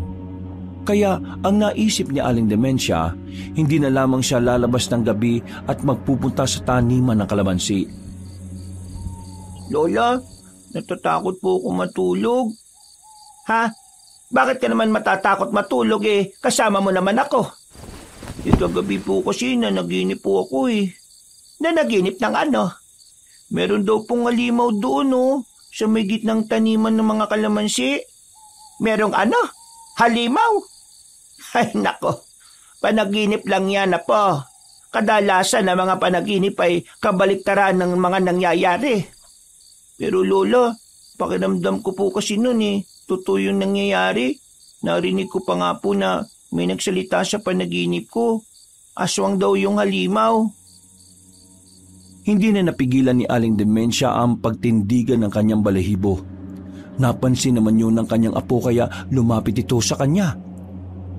Kaya ang naisip ni Aling Demensia, hindi na lamang siya lalabas ng gabi at magpupunta sa taniman ng kalamansi. Lola, natatakot po ako matulog. Ha? Bakit ka naman matatakot matulog kasama mo naman ako? Kagabi po kasi nanaginip po ako Nanaginip ng ano? Meron daw pong halimaw doon sa may gitnang taniman ng mga kalamansi. Merong ano? Halimaw? Ay nako, panaginip lang yan po. Kadalasan na mga panaginip ay kabaliktaran ng mga nangyayari. Pero Lola, pakiramdam ko po kasi noon totoo yung nangyayari. Narinig ko pa nga po na may nagsalita sa panaginip ko. Aswang daw yung halimaw. Hindi na napigilan ni Aling Demensia ang pagtindigan ng kanyang balahibo. Napansin naman yun ng kanyang apo kaya lumapit ito sa kanya.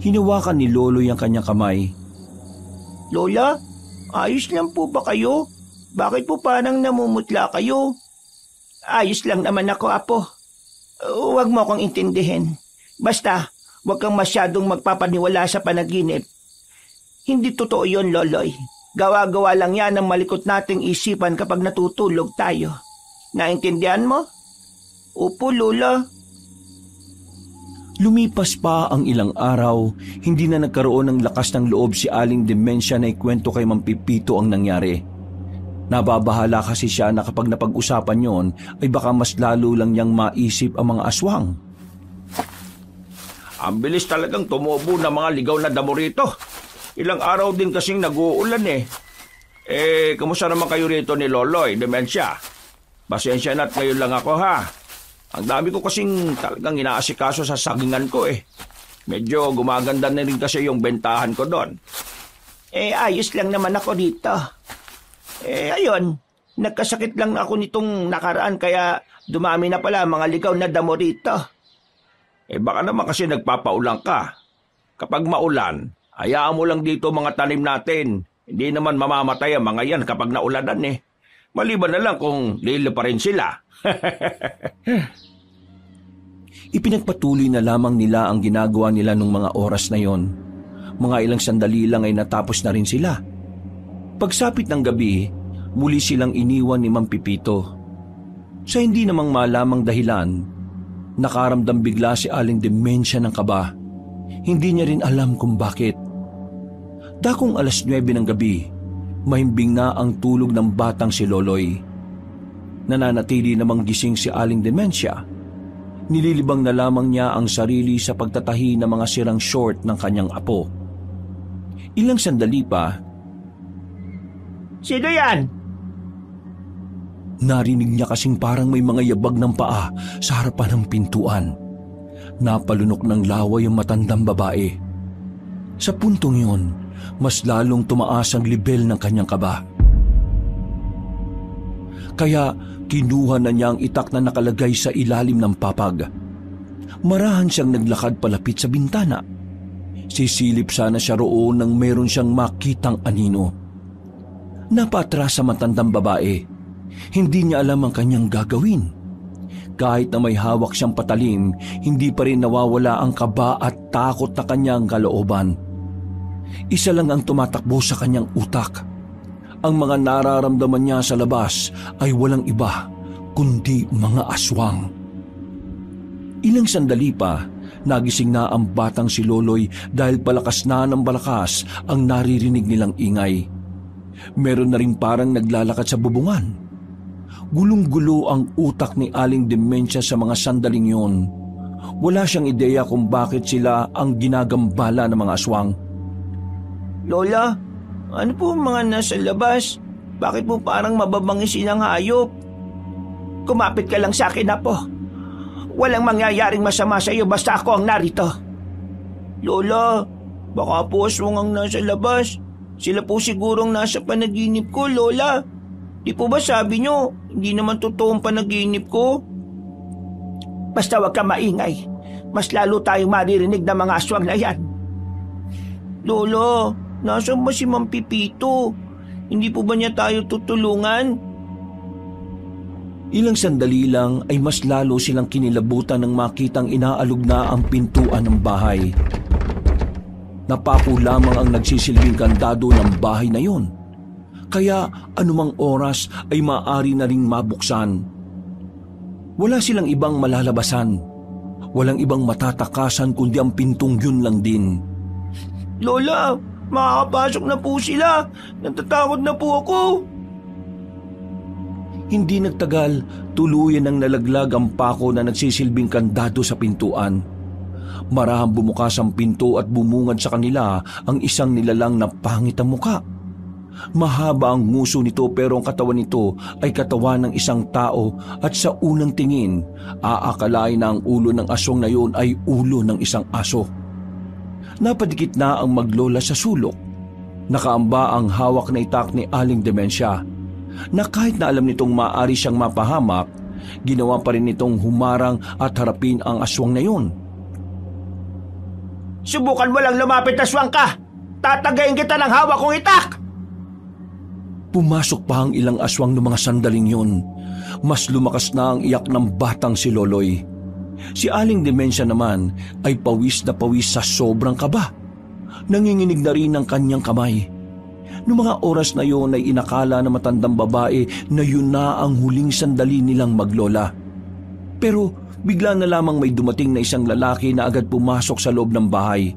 Hinawakan ni Loloy ang kanyang kamay. Lola, ayos lang po ba kayo? Bakit po parang namumutla kayo? Ayos lang naman ako, apo. Huwag mo akong intindihin. Basta, huwag kang masyadong magpapaniwala sa panaginip. Hindi totoo yon, Loloy. Gawa-gawa lang yan ang malikot nating isipan kapag natutulog tayo. Naintindihan mo? Opo, Lola. Lumipas pa ang ilang araw, hindi na nagkaroon ng lakas ng loob si Aling Demensia na ikwento kay Mang Pipito ang nangyari. Nababahala kasi siya na kapag napag-usapan yon ay baka mas lalo lang niyang maisip ang mga aswang. Ang bilis talagang tumubo ng mga ligaw na damo rito. Ilang araw din kasing nag-uulan kamusta naman kayo rito ni Loloy, Demensia? Pasensya na't ngayon lang ako ha. Ang dami ko kasing talagang inaasikaso sa sagingan ko Medyo gumaganda na rin kasi yung bentahan ko doon. Ayos lang naman ako dito. Ayun, nagkasakit lang ako nitong nakaraan kaya dumami na pala mga ligaw na damo rito. Baka naman kasi nagpapaulan ka. Kapag maulan, hayaan mo lang dito mga tanim natin. Hindi naman mamamatay ang mga yan kapag naulanan Maliban na lang kung lilo pa rin sila. Ipinagpatuloy na lamang nila ang ginagawa nila nung mga oras na yon. Mga ilang sandali lang ay natapos na rin sila. Pagsapit ng gabi, muli silang iniwan ni Mang Pipito. Sa hindi namang malamang dahilan, nakaramdam bigla si Aling Demensia ng kaba. Hindi niya rin alam kung bakit. Dakong 9:00 ng gabi, mahimbing na ang tulog ng batang si Loloy. Nananatili namang gising si Aling Demensia. Nililibang na lamang niya ang sarili sa pagtatahi ng mga sirang short ng kanyang apo. Ilang sandali pa, Sino yan? narinig niya kasing parang may mga yabag ng paa sa harapan ng pintuan. Napalunok ng laway ang matandang babae. Sa puntong yun, mas lalong tumaas ang lebel ng kanyang kaba. Kaya kinuha na niya ang itak na nakalagay sa ilalim ng papag. Marahan siyang naglakad palapit sa bintana. Sisilip sana siya roon nang meron siyang makitang anino. Napatras sa matandang babae. Hindi niya alam ang kanyang gagawin. Kahit na may hawak siyang patalim, hindi pa rin nawawala ang kaba at takot na kanyang kalooban. Isa lang ang tumatakbo sa kanyang utak. Ang mga nararamdaman niya sa labas ay walang iba kundi mga aswang. Ilang sandali pa, nagising na ang batang si Loloy dahil palakas na ng balakas ang naririnig nilang ingay. Meron na rin parang naglalakad sa bubungan. Gulong-gulo ang utak ni Aling Demensia sa mga sandaling yon Wala siyang ideya kung bakit sila ang ginagambala ng mga aswang. Lola, ano po ang mga nasa labas? Bakit po parang mababangisin ang hayop? Kumapit ka lang sa akin, Apo. Walang mangyayaring masama sa iyo basta ako ang narito. Lola, baka po aswang ang nasa labas. Sila po sigurong nasa panaginip ko, Lola. Di po ba sabi nyo, hindi naman totoong panaginip ko? Basta wag ka maingay. Mas lalo tayong maririnig ng mga aswang na yan. Lola, nasaan ba si Mang Pipito? Hindi po ba niya tayo tutulungan? Ilang sandali lang ay mas lalo silang kinilabutan nang makitang inaalog na ang pintuan ng bahay. Napako lamang ang nagsisilbing kandado ng bahay na yon. Kaya anumang oras ay maaari na ring mabuksan. Wala silang ibang malalabasan. Walang ibang matatakasan kundi ang pintong yun lang din. Lola, makakapasok na po sila. Natatakot na po ako. Hindi nagtagal, tuluyan ang nalaglag ang pako na nagsisilbing kandado sa pintuan. Marahang bumukas ang pinto at bumungad sa kanila ang isang nilalang na pangit ang muka. Mahaba ang nguso nito pero ang katawan nito ay katawan ng isang tao at sa unang tingin, aakalain na ang ulo ng aswang na yun ay ulo ng isang aso. Napadikit na ang maglola sa sulok. Nakaamba ang hawak na itak ni Aling Demensya na kahit na alam nitong maaari siyang mapahamak, ginawa pa rin nitong humarang at harapin ang aswang na yun. Subukan mo lang lumapit, aswang ka! Tatagayin kita ng hawak kong itak! Pumasok pa ang ilang aswang ng mga sandaling yun. Mas lumakas na ang iyak ng batang si Loloy. Si Aling Demensya naman ay pawis na pawis sa sobrang kaba. Nanginginig na rin ang kanyang kamay. Noong mga oras na yon ay inakala na matandang babae na yun na ang huling sandali nilang maglola. Pero bigla na lamang may dumating na isang lalaki na agad pumasok sa loob ng bahay.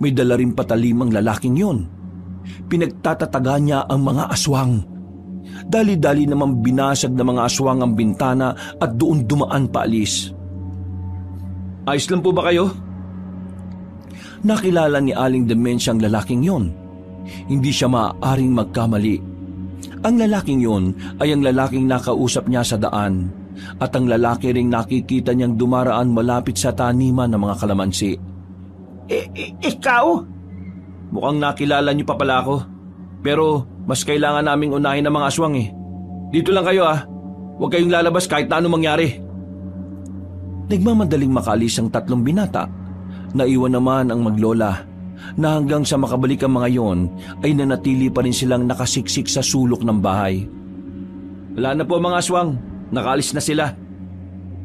May dala rin patalimang lalaking yon. Pinagtatataga niya ang mga aswang. Dali-dali namang binasag ng mga aswang ang bintana at doon dumaan paalis. Ayos lang po ba kayo? Nakilala ni Aling Demensya ang lalaking yon. Hindi siya maaaring magkamali. Ang lalaking yon ay ang lalaking nakausap niya sa daan at ang lalaki ring nakikita niyang dumaraan malapit sa taniman ng mga kalamansi. Ikaw? Mukhang nakilala niyo pa pala ako. Pero mas kailangan naming unahin ng mga aswang eh. Dito lang kayo ah. Huwag kayong lalabas kahit na anong mangyari. Nagmamadaling makalis ang tatlong binata. Naiwan naman ang maglola na hanggang sa makabalik ang mga yon ay nanatili pa rin silang nakasiksik sa sulok ng bahay. Wala na po mga aswang. Nakaalis na sila.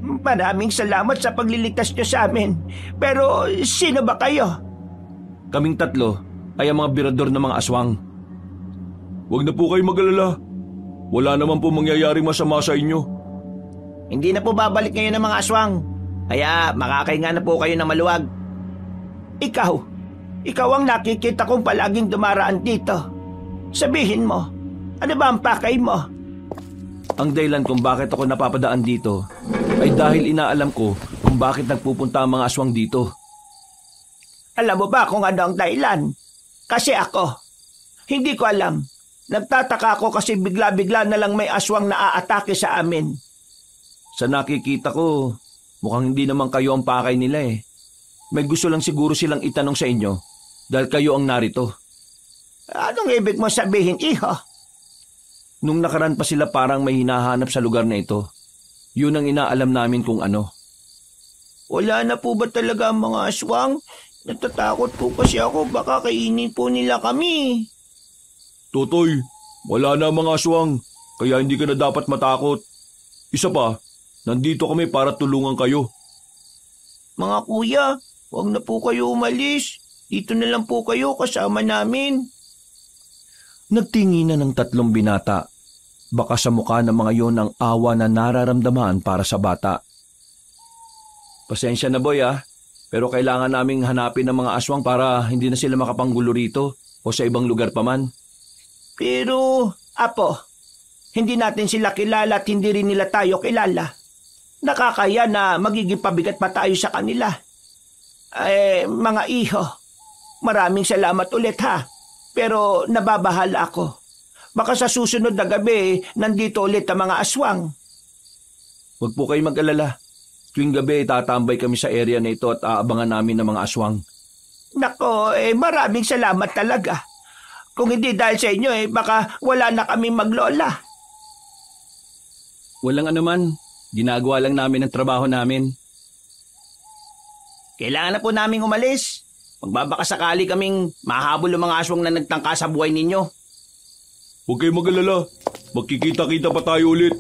Maraming salamat sa pagliligtas niyo sa amin. Pero sino ba kayo? Kaming tatlo ay ang mga birador ng mga aswang. Huwag na po kayo mag-alala. Wala naman po mangyayaring masama sa inyo. Hindi na po babalik ngayon ng mga aswang. Kaya makakahinga na po kayo ng maluwag. Ikaw ang nakikita kong palaging dumaraan dito. Sabihin mo, ano ba ang pakay mo? Ang dahilan kung bakit ako napapadaan dito ay dahil inaalam ko kung bakit nagpupunta ang mga aswang dito. Alam mo ba kung ano ang dahilan? Kasi ako, hindi ko alam. Nagtataka ako kasi bigla-bigla na lang may aswang na aatake sa amin. Sa nakikita ko, mukhang hindi naman kayo ang pakay nila eh. May gusto lang siguro silang itanong sa inyo dahil kayo ang narito. Anong ibig mo sabihin, iho? Nung nakaraan pa sila parang may hinahanap sa lugar na ito. Yun ang inaalam namin kung ano. Wala na po ba talaga ang mga aswang? Natatakot po kasi ako baka kainin po nila kami. Totoy, wala na mga aswang, kaya hindi ka na dapat matakot. Isa pa, nandito kami para tulungan kayo. Mga kuya, huwag na po kayo umalis. Dito na lang po kayo kasama namin. Nagtinginan ng tatlong binata. Baka sa mukha ng mga yon ang awa na nararamdaman para sa bata. Pasensya na boy ah, pero kailangan naming hanapin ang mga aswang para hindi na sila makapanggulo rito o sa ibang lugar pa man. Pero, Apo, hindi natin sila kilala at hindi rin nila tayo kilala. Nakakaya na magiging pabigat pa tayo sa kanila. Mga iho, maraming salamat ulit ha. Pero nababahala ako. Baka sa susunod na gabi, nandito ulit ang mga aswang. Huwag po kayo mag-alala. Tuwing gabi, tatambay kami sa area na ito at aabangan namin ng mga aswang. Nako, maraming salamat talaga. Kung hindi dahil sa inyo, baka wala na kaming maglola. Walang anuman. Ginagawa lang namin ang trabaho namin. Kailangan na po naming umalis. Magbabaka sakali kaming mahabol ang mga aswang na nagtangka sa buhay ninyo. Huwag kayo mag-alala. Magkikita-kita pa tayo ulit.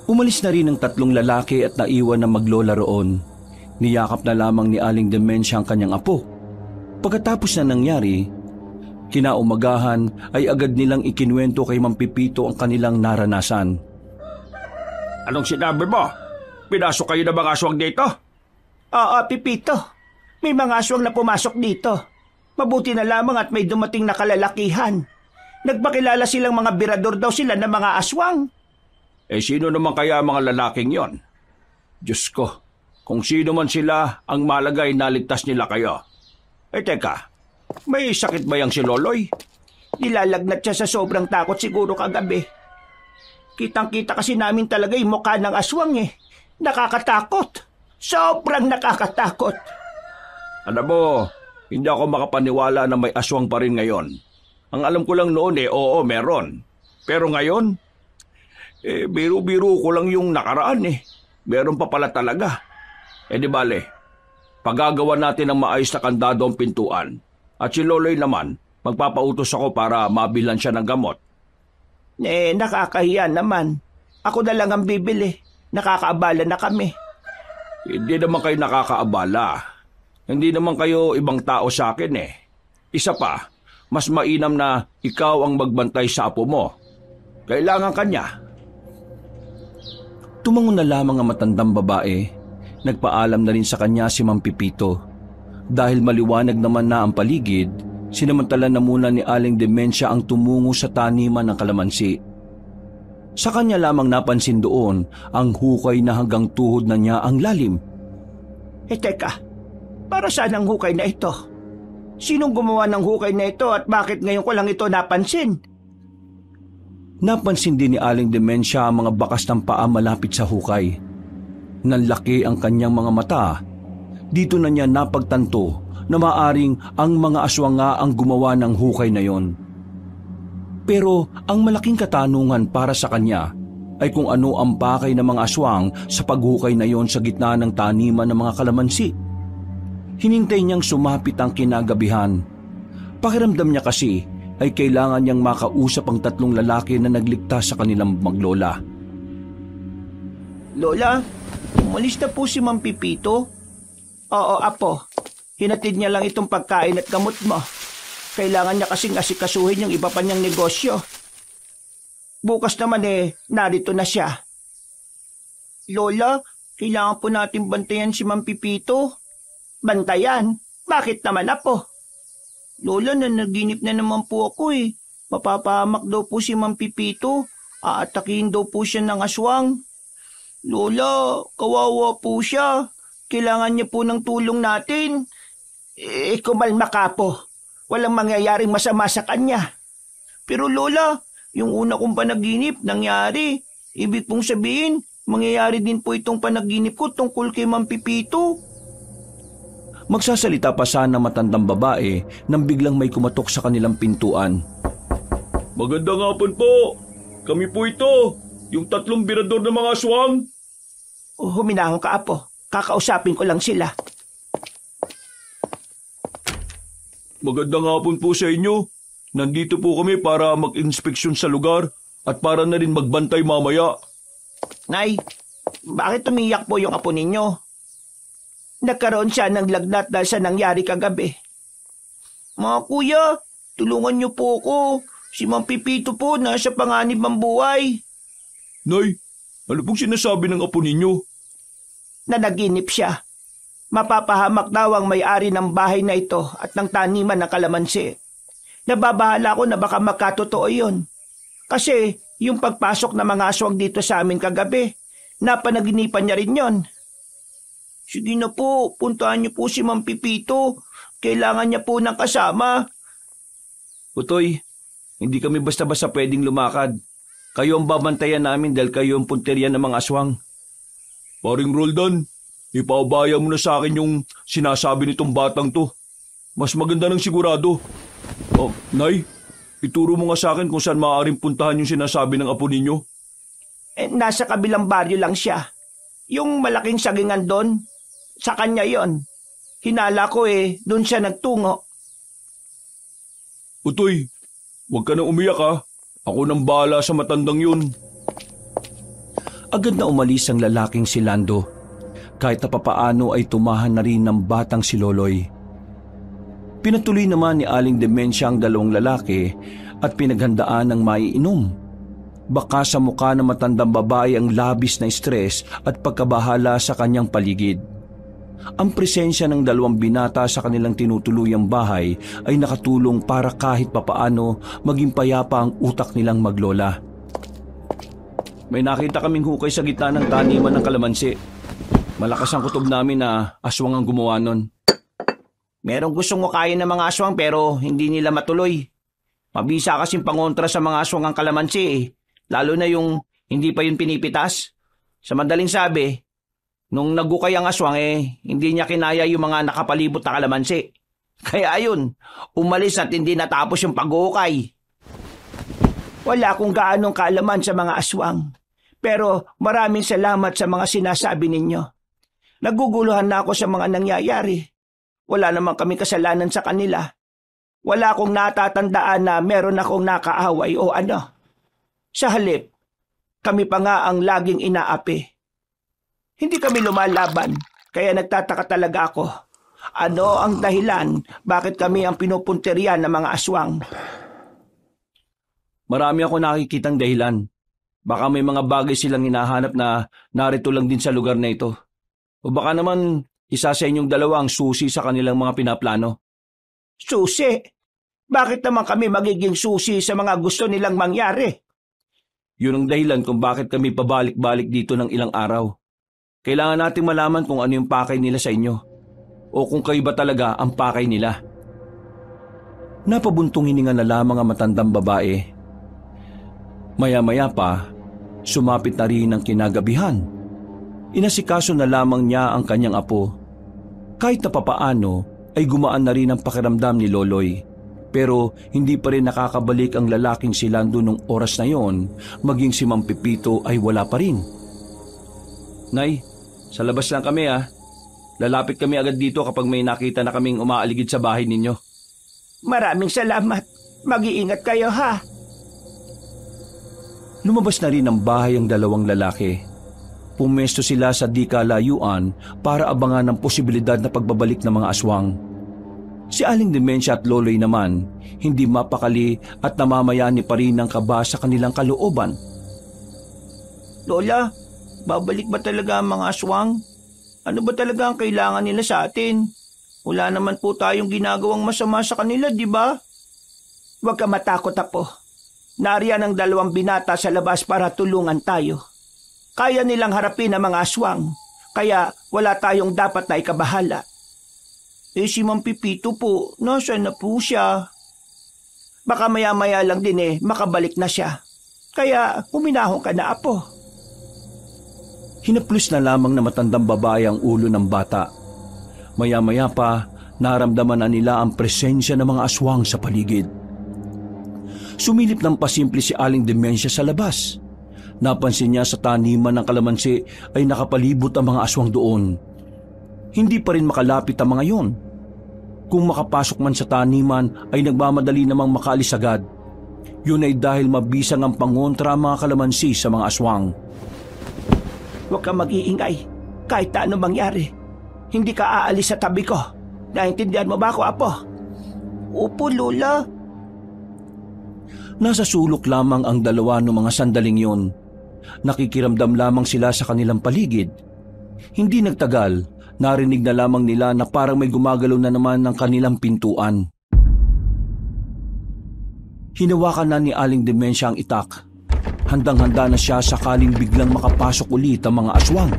Umalis na rin ang 3 lalaki at naiwan na maglola roon. Niyakap na lamang ni Aling Dementia ang kanyang apo. Pagkatapos na nangyari, kinaumagahan ay agad nilang ikinwento kay Mang Pipito ang kanilang naranasan. Anong sinabi mo? Pinasok kayo ng mga aswang dito? Oo, Pipito. May mga aswang na pumasok dito. Mabuti na lamang at may dumating na kalalakihan. Nagpakilala silang mga birador daw sila ng mga aswang. Sino naman kaya ang mga lalaking yon? Diyos ko, kung sino man sila, ang malagay naligtas nila kayo. Teka, may sakit ba yang si Loloy? Nilalagnat siya sa sobrang takot siguro kagabi. Kitang-kita kasi namin talaga yung mukha ng aswang Nakakatakot. Sobrang nakakatakot. Alam mo, hindi ako makapaniwala na may aswang pa rin ngayon. Ang alam ko lang noon oo, meron. Pero ngayon, biro-biro ko lang yung nakaraan Meron pa pala talaga. Di bale, pagagawa natin ng maayos na kandado ang pintuan. At si Loloy naman, magpapautos ako para mabilan siya ng gamot. Nakakahiya naman. Ako na lang ang bibili. Nakakaabala na kami. Hindi naman kayo nakakaabala. Hindi naman kayo ibang tao sa akin Isa pa, mas mainam na ikaw ang magbantay sa apo mo. Kailangan kanya. Tumangon na lamang ang matandang babae. Nagpaalam na rin sa kanya si Mang Pipito. Dahil maliwanag naman na ang paligid, sinamantala na muna ni Aling Dementia ang tumungo sa taniman ng kalamansi. Sa kanya lamang napansin doon ang hukay na hanggang tuhod na niya ang lalim. Teka, para saan ang hukay na ito? Sinong gumawa ng hukay na ito at bakit ngayon ko lang ito napansin? Napansin din ni Aling Dementia ang mga bakas ng paa malapit sa hukay. Nanlaki ang kanyang mga mata. Dito na niya napagtanto na maaring ang mga aswang nga ang gumawa ng hukay na yon. Pero ang malaking katanungan para sa kanya ay kung ano ang pakay ng mga aswang sa paghukay na yon sa gitna ng taniman ng mga kalamansi. Hinintay niyang sumapit ang kinagabihan. Pakiramdam niya kasi ay kailangan niyang makausap ang 3 lalaki na nagligtas sa kanilang maglola. Lola, umalis na po si Mang Pipito? Oo, apo. Hinatid niya lang itong pagkain at gamot mo. Kailangan niya kasing asikasuhin yung iba pa niyang negosyo. Bukas naman narito na siya. Lola, kailangan po natin bantayan si Mang Pipito. Bantayan? Bakit naman, apo? Lola, nanaginip na naman po ako Mapapahamak daw po si Mang Pipito. Aatakihin daw po siya ng aswang. Lola, kawawa po siya. Kailangan niya po ng tulong natin. Kumalma ka po. Walang mangyayaring masama sa kanya. Pero Lola, yung una kong panaginip nangyari. Ibig pong sabihin, mangyayari din po itong panaginip ko tungkol kay Mang Pipito. Magsasalita pa sana matandang babae nang biglang may kumatok sa kanilang pintuan. Magandang hapon po. Kami po ito, yung 3 birador ng mga aswang. Huminahon ka, apo. Kakausapin ko lang sila. Magandang hapon po sa inyo. Nandito po kami para mag-inspeksyon sa lugar at para na rin magbantay mamaya. Nay, bakit umiyak po yung apo ninyo? Nagkaroon siya ng lagnat dahil sa nangyari kagabi. Mga kuya, tulungan niyo po ako. Si Mang Pipito po nasa panganib ang buhay. Nay, ano pong sinasabi ng apo ninyo? Nanaginip siya. Mapapahamak daw ang may-ari ng bahay na ito at ng taniman ng kalamansi. Nababahala ko na baka magkatotoo yun. Kasi yung pagpasok ng mga aswang dito sa amin kagabi, napanaginipan niya rin yon. Sige na po, puntahan niyo po si Mang Pipito. Kailangan niya po ng kasama. Utoy, hindi kami basta-basta pwedeng lumakad. Kayo ang babantayan namin dahil kayo ang punteriya ng mga aswang. Paring Roldan, ipaubaya mo na sa akin yung sinasabi nitong batang to. Mas maganda ng sigurado. Oh, Nay, ituro mo nga sa akin kung saan maaaring puntahan yung sinasabi ng apo ninyo. Nasa kabilang baryo lang siya. Yung malaking sagingan doon, sa kanya yon. Hinala ko doon siya nagtungo. Utoy, huwag ka nang umiyak ha. Ako nang bahala sa matandang yun. Agad na umalis ang lalaking si Lando. Kahit na papaano ay tumahan na rin ng batang si Loloy. Pinatuloy naman ni Aling Demensya ang dalawang lalaki at pinaghandaan ng maiinom. Baka sa mukha ng matandang babae ang labis na stress at pagkabahala sa kanyang paligid. Ang presensya ng dalawang binata sa kanilang tinutuluyang bahay ay nakatulong para kahit papaano maging payapa ang utak nilang maglola. May nakita kaming hukay sa gitna ng taniman ng kalamansi. Malakas ang kutob namin na aswang ang gumawa nun. Merong gustong hukayin ng mga aswang pero hindi nila matuloy. Mabisa kasing pangontra sa mga aswang ang kalamansi lalo na yung hindi pa yun pinipitas. Sa madaling sabi, nung nagukay ang aswang hindi niya kinaya yung mga nakapalibot na kalamansi. Kaya ayun, umalis at hindi natapos yung pag-ukay. Wala akong gaanong kaalaman sa mga aswang. Pero maraming salamat sa mga sinasabi ninyo. Naguguluhan na ako sa mga nangyayari. Wala naman kami kasalanan sa kanila. Wala akong natatandaan na meron akong nakaaway o ano. Sa halip, kami pa nga ang laging inaapi. Hindi kami lumalaban, kaya nagtataka talaga ako. Ano ang dahilan bakit kami ang pinupunterian ng mga aswang? Marami ako nakikitang dahilan. Baka may mga bagay silang hinahanap na narito lang din sa lugar na ito. O baka naman isa sa inyong dalawa ang susi sa kanilang mga pinaplano. Susi? Bakit naman kami magiging susi sa mga gusto nilang mangyari? Yun ang dahilan kung bakit kami pabalik-balik dito ng ilang araw. Kailangan nating malaman kung ano yung pakay nila sa inyo. O kung kayo ba talaga ang pakay nila. Napabuntong hininga na lamang ang matandang babae. Maya-maya pa, sumapit na rin ang kinagabihan. Inasikaso na lamang niya ang kanyang apo. Kahit na papaano ay gumaan na rin ang pakiramdam ni Loloy. Pero hindi pa rin nakakabalik ang lalaking si Lando nung oras na yon, maging si Mang Pipito ay wala pa rin. Nay, sa labas lang kami ha. Lalapit kami agad dito kapag may nakita na kaming umaaligid sa bahay ninyo. Maraming salamat. Mag-iingat kayo ha. Lumabas na rin ng bahay ang dalawang lalaki. Pumesto sila sa di kalayuan para abangan ang posibilidad na pagbabalik ng mga aswang. Si Aling Demensya at Loloy naman, hindi mapakali at namamayani pa rin ng kaba sa kanilang kalooban. Lola, babalik ba talaga ang mga aswang? Ano ba talaga ang kailangan nila sa atin? Wala naman po tayong ginagawang masama sa kanila, di ba? Huwag ka matakot, apo. Nariyan ang dalawang binata sa labas para tulungan tayo. Kaya nilang harapin ang mga aswang, kaya wala tayong dapat na ikabahala. Si Mang Pipito po, nasaan na po siya? Baka maya-maya lang din makabalik na siya. Kaya huminahon ka na, apo. Hinaplos na lamang na matandang babae ang ulo ng bata. Maya-maya pa, naramdaman na nila ang presensya ng mga aswang sa paligid. Sumilip ng pasimple si Aling Demensya sa labas. Napansin niya sa taniman ng kalamansi ay nakapalibot ang mga aswang doon. Hindi pa rin makalapit ang mga yon. Kung makapasok man sa taniman ay nagmamadali namang makaalis agad. Yun ay dahil mabisang ang pangontra ang mga kalamansi sa mga aswang. Huwag kang mag-iingay. Kahit ano mangyari, hindi ka aalis sa tabi ko. Naintindihan mo ba ako, apo? Opo, Lola. Nasa sulok lamang ang dalawa ng mga sandaling yon. Nakikiramdam lamang sila sa kanilang paligid. Hindi nagtagal, narinig na lamang nila na parang may gumagalaw na naman ng kanilang pintuan. Hinawakan na ni Aling Demensya ang itak. Handang-handa na siya sakaling biglang makapasok ulit ang mga aswang.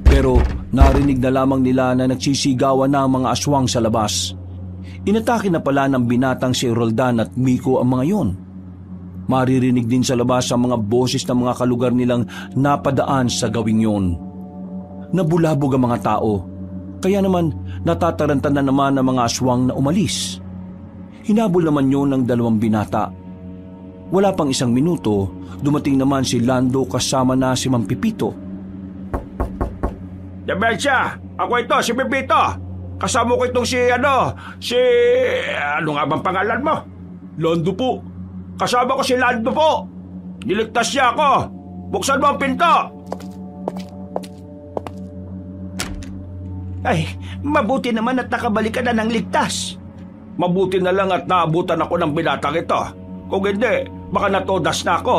Pero narinig na lamang nila na nagsisigawan na ang mga aswang sa labas. Inatake na pala ng binatang si Roldan at Miko ang mga yon. Maririnig din sa labas ang mga boses ng mga kalugar nilang napadaan sa gawing yon. Nabulabog ang mga tao, kaya naman natatarantan na naman ang mga aswang na umalis. Hinabol naman yon ng dalawang binata. Wala pang isang minuto, dumating naman si Lando kasama na si Mang Pipito. Demensia! Ako ito, si Pipito! Kasama ko itong ano nga bang pangalan mo? Lando po. Kasama ko si Lando po! Niligtas niya ako! Buksan mo ang pinto! Ay, mabuti naman at nakabalik ka na ng ligtas. Mabuti na lang at naabutan ako ng binatang ito. Kung hindi, baka natodas na ako.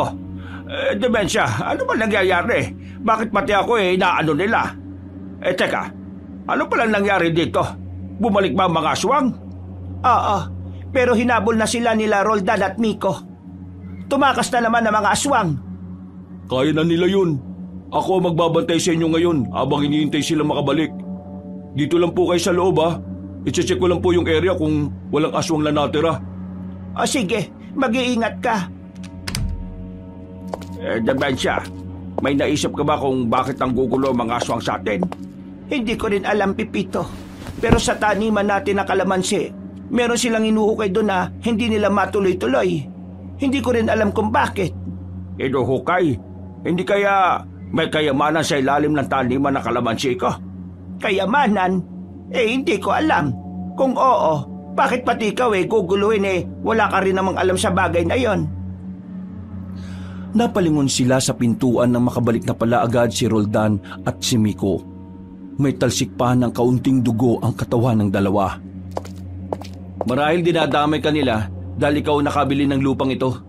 Demensia, ano ba nangyayari? Bakit pati ako inaano nila? Teka, ano palang nangyari dito? Bumalik ba ang mga aswang? Oo, pero hinabol na sila nila Roldan at Miko. Tumakas na naman ang mga aswang. Kaya na nila yun. Ako ang magbabantay sa inyo ngayon habang hinihintay sila makabalik. Dito lang po kayo sa loob ha. I-check ko lang po yung area kung walang aswang na natira. O sige, mag-iingat ka. Demensia, may naisip ka ba kung bakit ang gugulo ang mga aswang sa atin? Hindi ko rin alam, Pipito. Pero sa taniman natin na kalamansi, meron silang inuhukay doon na hindi nila matuloy-tuloy. Hindi ko rin alam kung bakit. Inuhukay? Hindi kaya may kayamanan sa ilalim ng taniman ng kalamansi ko? Kayamanan? Hindi ko alam. Kung oo, bakit pati ikaw guguluhin wala ka rin namang alam sa bagay na yon? Napalingon sila sa pintuan nang makabalik na pala agad si Roldan at si Miko. May talsik pa ng kaunting dugo ang katawan ng dalawa. Marahil dinadamay ka nila dahil ikaw nakabili ng lupang ito.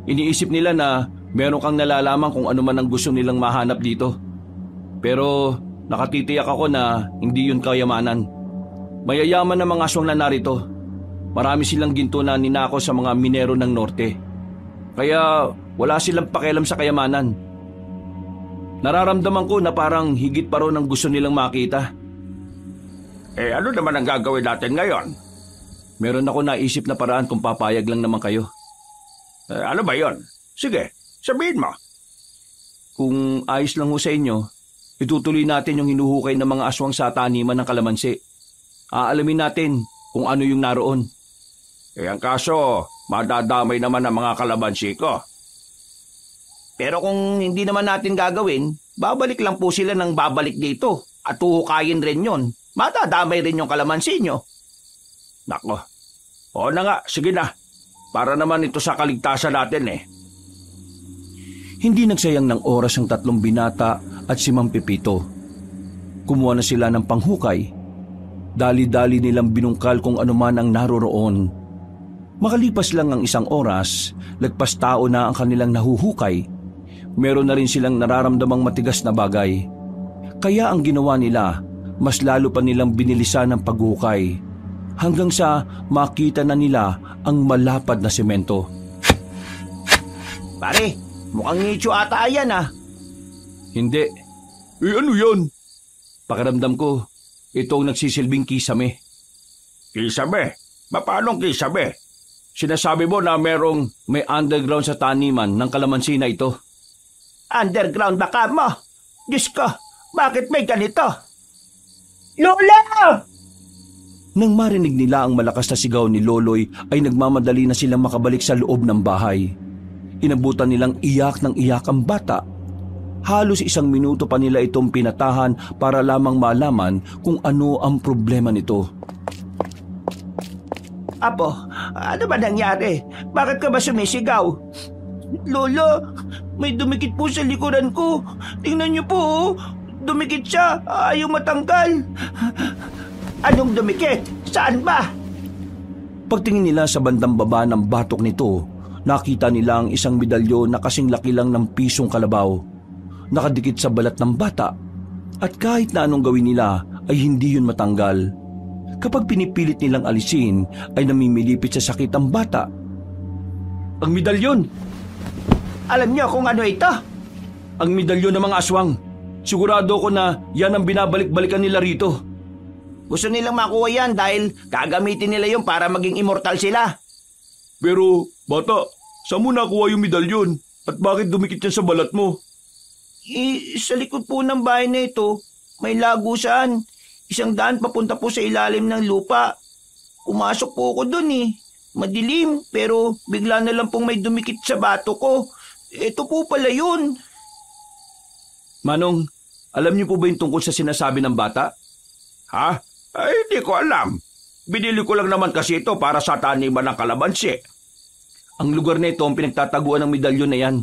Iniisip nila na meron kang nalalaman kung ano man ang gusto nilang mahanap dito. Pero nakatitiyak ako na hindi yun kayamanan. Mayayaman na mga aswang na narito. Marami silang ginto na ninako sa mga minero ng norte. Kaya wala silang pakialam sa kayamanan. Nararamdaman ko na parang higit pa ron ang gusto nilang makita. Ano naman ang gagawin natin ngayon? Meron ako naisip na paraan kung papayag lang naman kayo. Ano ba yon? Sige, sabihin mo. Kung ayos lang ho sa inyo, itutuloy natin yung hinuhukay ng mga aswang sa taniman ng kalamansi. Aalamin natin kung ano yung naroon. Ang kaso, madadamay naman ang mga kalamansi ko. Pero kung hindi naman natin gagawin, babalik lang po sila ng babalik dito. At huhukayin rin yon. Matadamay rin yung kalamansi nyo. Nako. Oo na nga, sige na. Para naman ito sa kaligtasan natin Hindi nagsayang ng oras ang tatlong binata at si Mang Pipito. Kumuha na sila ng panghukay. Dali-dali nilang binungkal kung ano man ang naroroon. Makalipas lang ang isang oras, lagpas tao na ang kanilang nahuhukay. Meron na rin silang nararamdamang matigas na bagay. Kaya ang ginawa nila, mas lalo pa nilang binilisan ang paghukay. Hanggang sa makita na nila ang malapad na semento. Pare, mukhang ngitsyo ata yan Hindi. Ano yan? Pakiramdam ko, ito ang nagsisilbing kisame. Kisame? Paano kisame? Sinasabi mo na may underground sa taniman ng kalamansi na ito. Underground baka mo? Diyos ko, bakit may ganito? Lola! Nang marinig nila ang malakas na sigaw ni Loloy ay nagmamadali na silang makabalik sa loob ng bahay. Inabutan nilang iyak ng iyak ang bata. Halos 1 minuto pa nila itong pinatahan para lamang malaman kung ano ang problema nito. Apo, ano ba nangyari? Bakit ka ba sumisigaw? Lolo, may dumikit po sa likuran ko. Tingnan niyo po, dumikit siya. Ayaw matanggal. Anong dumikit? Saan ba? Pagtingin nila sa bandang baba ng batok nito, nakita nila ang isang medalyon na kasing laki lang ng pisong kalabaw. Nakadikit sa balat ng bata. At kahit na anong gawin nila ay hindi yun matanggal. Kapag pinipilit nilang alisin ay namimilipit sa sakit ang bata. Ang medalyon! Alam niyo kung ano ito? Ang medalyon ng mga aswang. Sigurado ko na yan ang binabalik-balikan nila rito. Gusto nilang makuha yan dahil gagamitin nila yun para maging immortal sila. Pero, bata, saan mo nakuha yung medalyon? At bakit dumikit yan sa balat mo? Sa likod po ng bahay na ito, may lagusan. 100 papunta po sa ilalim ng lupa. Pumasok po ako dun eh. Madilim, pero bigla na lang pong may dumikit sa bato ko. Ito po pala yun. Manong, alam niyo po ba yung tungkol sa sinasabi ng bata? Ha? Ay, hindi ko alam. Binili ko lang naman kasi ito para sa taniman ng kalamansi. Ang lugar na ito ang pinagtataguan ng medalyon na yan.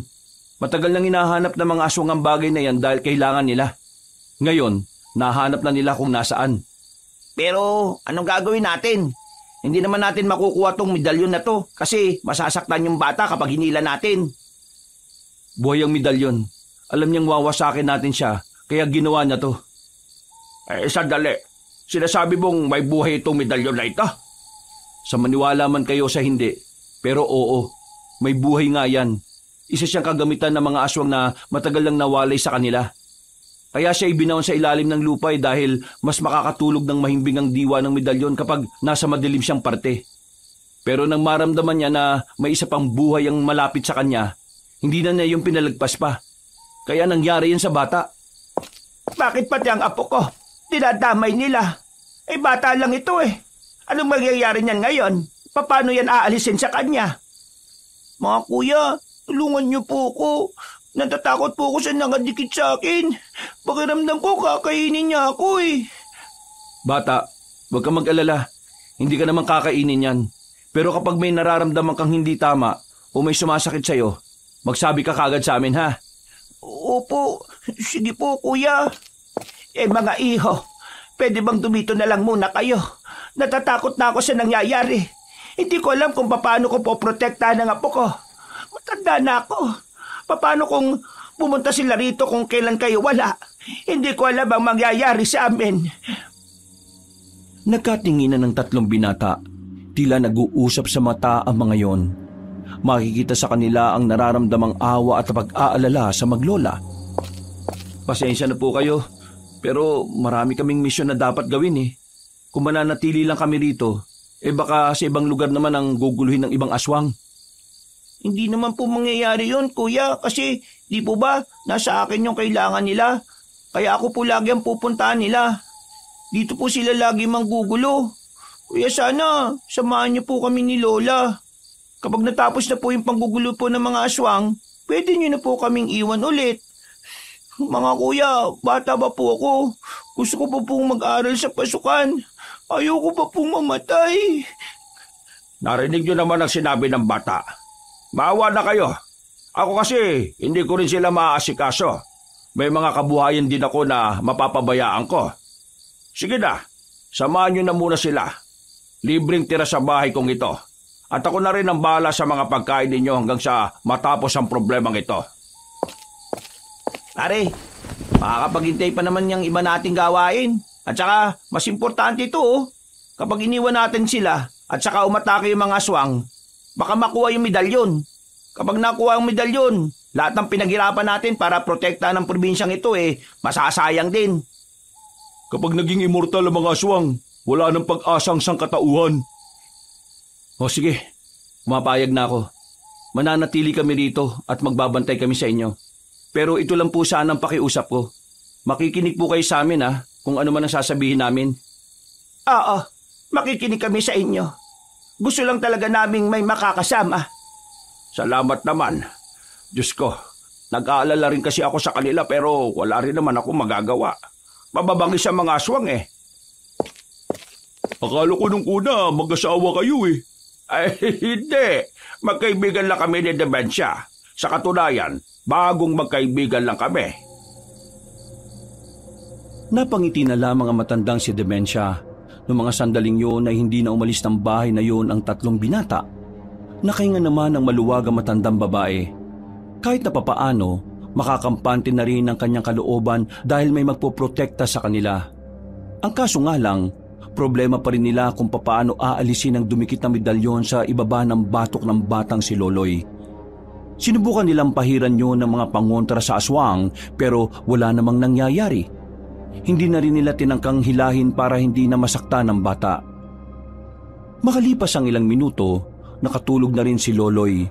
Matagal nang hinahanap ng mga aswang ang bagay na yan dahil kailangan nila. Ngayon, nahanap na nila kung nasaan. Pero anong gagawin natin? Hindi naman natin makukuha tong medalyon na to kasi masasaktan yung bata kapag hinila natin. Buhay ang medalyon. Alam niyang wawasakin natin siya, kaya ginawa niya to. Sandali. Sinasabi mong may buhay itong medalyon na ito? Sa maniwala man kayo sa hindi, pero oo, may buhay nga yan. Isa siyang kagamitan ng mga aswang na matagal lang nawalay sa kanila. Kaya siya ibinaon sa ilalim ng lupa dahil mas makakatulog ng mahimbing ang diwa ng medalyon kapag nasa madilim siyang parte. Pero nang maramdaman niya na may isa pang buhay ang malapit sa kanya, hindi na niya yung pinalagpas pa. Kaya nangyari yan sa bata. Bakit pati ang apo ko? Dinadamay nila. Bata lang ito eh. Anong mangyayari niyan ngayon? Paano yan aalisin sa kanya? Mga kuya, tulungan niyo po ako. Natatakot po ako sa nakadikit sa akin. Pakiramdam ko kakainin niya ako eh. Bata, huwag kang mag-alala. Hindi ka naman kakainin yan. Pero kapag may nararamdaman kang hindi tama o may sumasakit sa'yo, magsabi ka kagad sa amin ha. Opo, sige po kuya. Mga iho, pwede bang dumito na lang muna kayo? Natatakot na ako sa nangyayari. Hindi ko alam kung paano ko poprotektahan ang apo ko. Matanda na ako. Paano kung pumunta sila rito kung kailan kayo wala? Hindi ko alam ang mangyayari sa amin. Nagkatinginan ng 3 binata. Tila nag-uusap sa mata ang mga yon. Makikita sa kanila ang nararamdamang awa at pag-aalala sa maglola. Pasensya na po kayo, pero marami kaming misyon na dapat gawin eh. Kung mananatili lang kami rito, baka sa ibang lugar naman ang guguluhin ng ibang aswang. Hindi naman po mangyayari yun, kuya, kasi di po ba nasa akin yung kailangan nila? Kaya ako po lagi ang pupuntahan nila. Dito po sila lagi manggugulo. Kuya, sana samahan niyo po kami ni Lola. Kapag natapos na po yung panggugulo po ng mga aswang, pwede niyo na po kaming iwan ulit. Mga kuya, bata ba po ako? Gusto ko pa pong mag-aral sa pasukan. Ayoko pa pong mamatay. Narinig niyo naman ang sinabi ng bata. Maawa na kayo. Ako kasi, hindi ko rin sila maaasikaso. May mga kabuhayan din ako na mapapabayaan ko. Sige na, samahan niyo na muna sila. Libreng tira sa bahay kong ito. At ako na rin ang bahala sa mga pagkain ninyo hanggang sa matapos ang problemang ito. Pare, makakapaghintay pa naman yung iba nating gawain. At saka, mas importante ito kapag iniwan natin sila at saka umatake yung mga aswang, baka makuha yung medalyon. Kapag nakuha ang medalyon, lahat ng pinaghirapan natin para protektahan ng probinsyang ito masasayang din. Kapag naging immortal ang mga aswang, wala nang pag-asang sangkatauhan. O sige, mapayag na ako. Mananatili kami rito at magbabantay kami sa inyo. Pero ito lang po sana ang pakiusap ko. Makikinig po kayo sa amin kung ano man ang sasabihin namin. Oo, makikinig kami sa inyo. Gusto lang talaga naming may makakasama. Salamat naman. Diyos ko, nag-aalala rin kasi ako sa kanila pero wala rin naman ako magagawa. Mababangis ang mga aswang Akala ko nung una mag-asawa kayo Ay, hindi. Magkaibigan lang kami ni Dementia. Sa katunayan, bagong magkaibigan lang kami. Napangiti na lamang ang matandang si Dementia. Noong mga sandaling yun ay hindi na umalis ng bahay na yun ang 3 binata. Nakahinga naman ang maluwag ang matandang babae. Kahit na papaano, makakampante na rin ang kanyang kalooban dahil may magpoprotekta sa kanila. Ang kaso nga lang, problema pa rin nila kung papaano aalisin ang dumikit na medalyon sa ibaba ng batok ng batang si Loloy. Sinubukan nilang pahiran yun ng mga pangontra sa aswang pero wala namang nangyayari. Hindi na rin nila tinangkang hilahin para hindi na masaktan ng bata. Makalipas ang ilang minuto, nakatulog na rin si Loloy.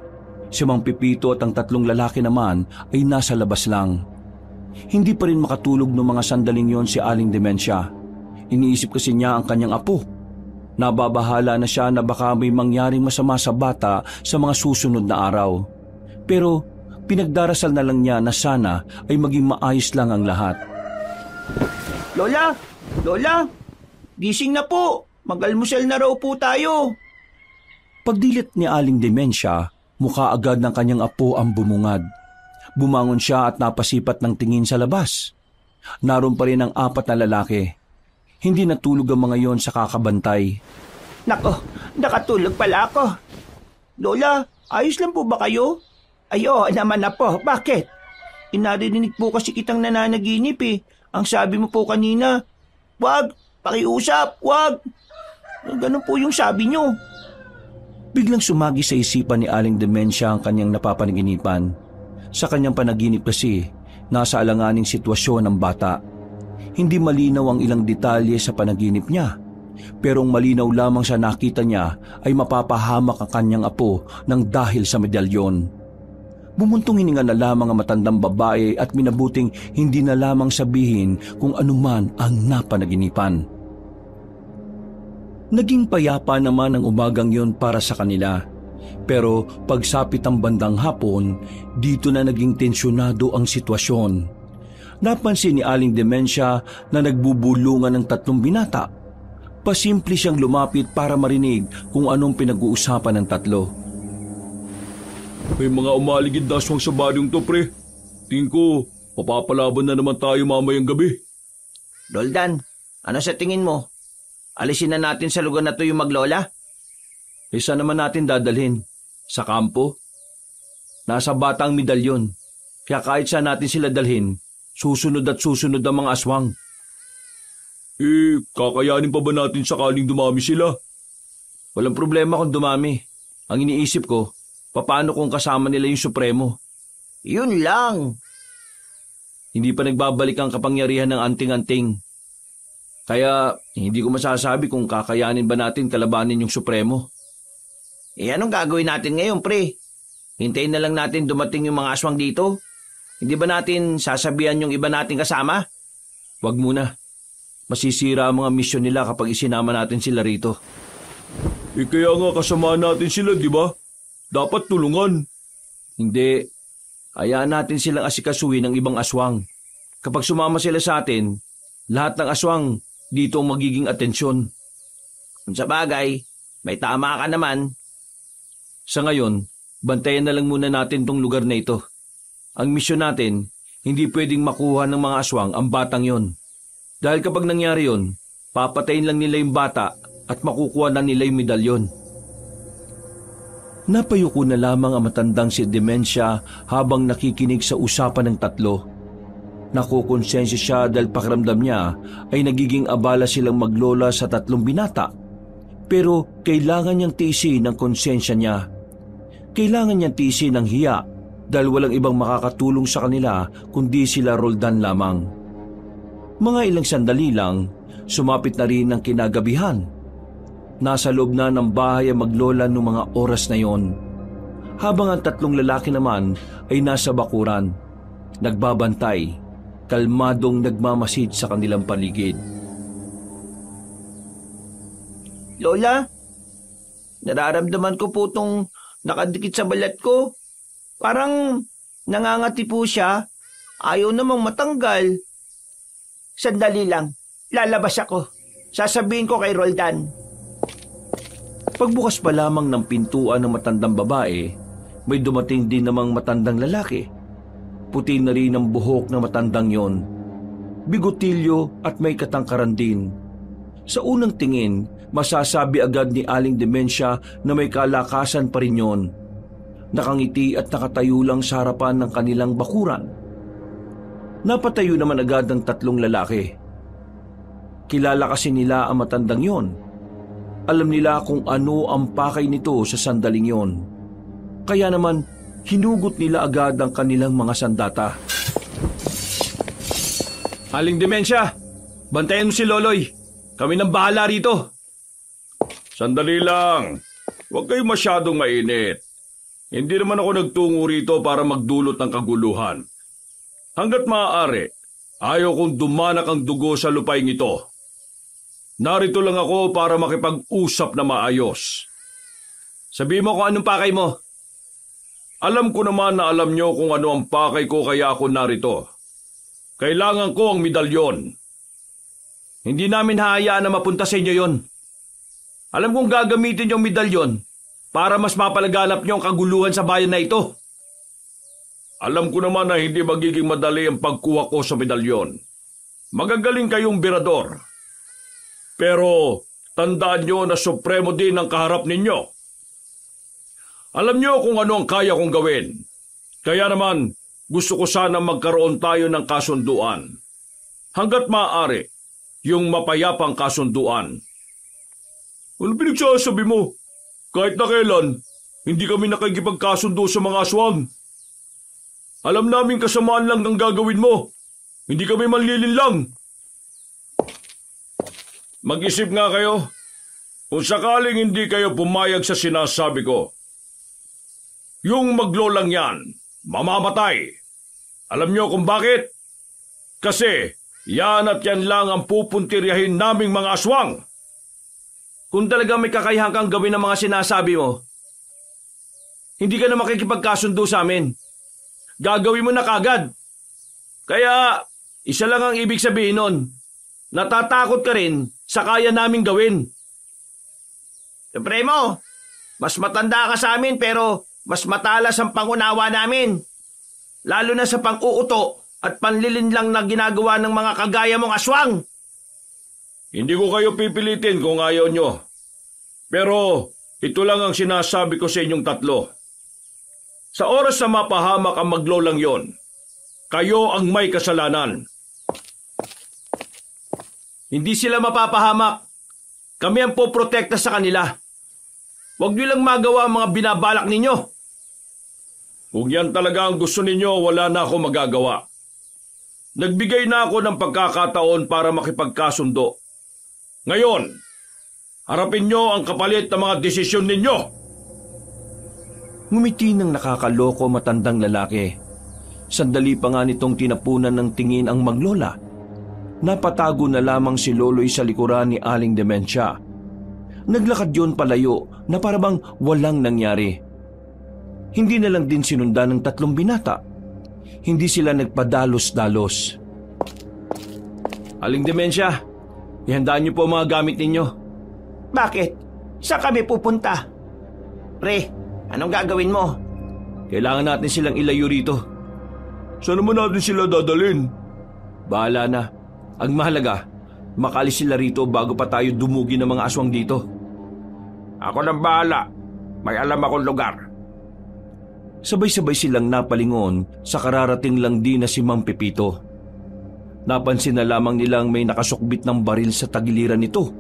Si Mang Pipito at ang 3 lalaki naman ay nasa labas lang. Hindi pa rin makatulog noong mga sandaling yon si Aling Demensia. Iniisip kasi niya ang kanyang apo. Nababahala na siya na baka may mangyaring masama sa bata sa mga susunod na araw. Pero pinagdarasal na lang niya na sana ay maging maayos lang ang lahat. Lola! Lola! Gising na po! Mag-almusal na raw po tayo! Pagdilit ni Aling Demensia, mukha agad ng kanyang apo ang bumungad. Bumangon siya at napasipat ng tingin sa labas. Naroon pa rin ang 4 na lalaki. Hindi natulog ang mga yon sa kakabantay. Nako, nakatulog pala ako. Lola, ayos lang po ba kayo? Ay, oo naman na po. Bakit? Inarinig po kasi kitang nananaginip eh. Ang sabi mo po kanina, wag, pakiusap, wag. Ganun po yung sabi nyo. Biglang sumagi sa isipan ni Aling Demensia ang kanyang napapanaginipan. Sa kanyang panaginip kasi, nasa alanganing sitwasyon ng bata. Hindi malinaw ang ilang detalye sa panaginip niya. Pero ang malinaw lamang sa nakita niya ay mapapahamak ang kanyang apo ng dahil sa medalyon. Bumuntong hininga na lamang ang matandang babae at minabuting hindi na lamang sabihin kung anuman ang napanaginipan. Naging payapa naman ang umagang yon para sa kanila. Pero pagsapit ang bandang hapon, dito na naging tensyonado ang sitwasyon. Napansin ni Aling Demensia na nagbubulungan ng 3 binata. Pasimple siyang lumapit para marinig kung anong pinag-uusapan ng 3. May mga umaligid na aswang sa baryong to, pre. Tingin ko, papapalaban na naman tayo mamayang gabi. Roldan, ano sa tingin mo? Alisin na natin sa lugar na to yung maglola? Saan naman natin dadalhin? Sa kampo? Nasa bata ang medalyon. Kaya kahit saan natin sila dalhin, susunod at susunod ang mga aswang. Kakayanin pa ba natin sakaling dumami sila? Walang problema kung dumami. Ang iniisip ko, paano kung kasama nila yung Supremo? Yun lang. Hindi pa nagbabalik ang kapangyarihan ng anting-anting. Kaya hindi ko masasabi kung kakayanin ba natin kalabanin yung Supremo. Anong gagawin natin ngayon, pre? Hintayin na lang natin dumating yung mga aswang dito? Hindi ba natin sasabihan yung iba nating kasama? Wag muna. Masisira ang mga misyon nila kapag isinama natin sila rito. Kaya nga kasama natin sila, di ba? Dapat tulungan. Hindi. Hayaan natin silang asikasuhin ng ibang aswang. Kapag sumama sila sa atin, lahat ng aswang dito ang magiging atensyon. Kung sa bagay, may tama ka naman. Sa ngayon, bantayan na lang muna natin tong lugar na ito. Ang misyon natin, hindi pwedeng makuha ng mga aswang ang batang yon. Dahil kapag nangyari yon, papatayin lang nila yung bata at makukuha na nila yung medalyon. Napayuko na lamang ang matandang si Demensia habang nakikinig sa usapan ng 3. Nakukonsensya siya dahil pakiramdam niya ay nagiging abala silang maglola sa 3 binata. Pero kailangan niyang tiisin ang konsensya niya. Kailangan niyang tiisin ang hiya dahil walang ibang makakatulong sa kanila kundi sila Roldan lamang. Mga ilang sandali lang, sumapit na rin ang kinagabihan. Nasa loob na ng bahay ang maglola noong mga oras na yon. Habang ang 3 lalaki naman ay nasa bakuran, nagbabantay, kalmadong nagmamasid sa kanilang paligid. Lola, nararamdaman ko po itong nakadikit sa balat ko. Parang nangangati po siya. Ayaw namang matanggal. Sandali lang, lalabas ako. Sasabihin ko kay Roldan. Pagbukas pa lamang ng pintuan ng matandang babae, may dumating din namang matandang lalaki. Puti na rin ang buhok ng matandang yon. Bigotilyo at may katangkaran din. Sa unang tingin, masasabi agad ni Aling Demensia na may kalakasan pa rin yon. Nakangiti at nakatayo lang sa harapan ng kanilang bakuran. Napatayo naman agad ang 3 lalaki. Kilala kasi nila ang matandang yon. Alam nila kung ano ang pakay nito sa sandaling yon. Kaya naman, hinugot nila agad ang kanilang mga sandata. Aling Demensya, bantayan mo si Loloy. Kami nang bahala rito. Sandali lang. Huwag kayo masyadong mainit. Hindi naman ako nagtungo rito para magdulot ng kaguluhan. Hanggat maaari, ayaw kong dumanak ang dugo sa lupaing ito. Narito lang ako para makipag-usap na maayos. Sabihin mo kung anong pakay mo. Alam ko naman na alam nyo kung ano ang pakay ko kaya ako narito. Kailangan ko ang medalyon. Hindi namin hahayaan na mapunta sa inyo yon. Alam kong gagamitin yung medalyon para mas mapalaganap niyo ang kaguluhan sa bayan na ito. Alam ko naman na hindi magiging madali ang pagkuha ko sa medalyon. Magagaling kayong birador. Pero tandaan nyo na supremo din ang kaharap ninyo. Alam nyo kung ano ang kaya kong gawin. Kaya naman, gusto ko sana magkaroon tayo ng kasunduan. Hanggat maaari, yung mapayapang kasunduan. Ano pinagsasabi mo? Kahit na kailan, hindi kami nakikipagkasundo sa mga aswang. Alam namin kasamaan lang ang gagawin mo. Hindi kami manlilinlang. Mag-isip nga kayo. Kung sakaling hindi kayo pumayag sa sinasabi ko, yung maglolang yan, mamamatay. Alam nyo kung bakit? Kasi yan at yan lang ang pupuntiryahin naming mga aswang. Kung talaga may kakayahan kang gawin ang mga sinasabi mo, hindi ka na makikipagkasundo sa amin. Gagawin mo na kagad. Kaya, isa lang ang ibig sabihin nun. Natatakot ka rin sa kaya naming gawin. Premo, mas matanda ka sa amin pero mas matalas ang pangunawa namin. Lalo na sa pang-uuto at panlilinlang na ginagawa ng mga kagaya mong aswang. Hindi ko kayo pipilitin kung ayaw nyo. Pero ito lang ang sinasabi ko sa inyong tatlo. Sa oras na mapahamak ang maglolang yon, kayo ang may kasalanan. Hindi sila mapapahamak. Kami ang poprotekta sa kanila. Huwag niyo lang magawa ang mga binabalak ninyo. Kung yan talaga ang gusto ninyo, wala na ako magagawa. Nagbigay na ako ng pagkakataon para makipagkasundo. Ngayon, harapin nyo ang kapalit ng mga desisyon ninyo. Ngumiti ng nakakaloko matandang lalaki. Sandali pa nga nitong tinapunan ng tingin ang maglola. Napatago na lamang si Loloy sa likuran ni Aling Demensya. Naglakad yon palayo na parabang walang nangyari. Hindi na lang din sinundan ng 3 binata. Hindi sila nagpadalos-dalos. Aling Demensya, ihandaan niyo po ang mga gamit ninyo. Bakit? Saan kami pupunta? Pre, anong gagawin mo? Kailangan natin silang ilayo rito. Saan naman natin sila dadalhin? Bahala na. Ang mahalaga, makalis sila rito bago pa tayo dumugi ng mga aswang dito. Ako nang bahala. May alam akong lugar. Sabay-sabay silang napalingon sa kararating lang din na si Mang Pepito. Napansin na lamang nilang may nakasukbit ng baril sa tagiliran nito.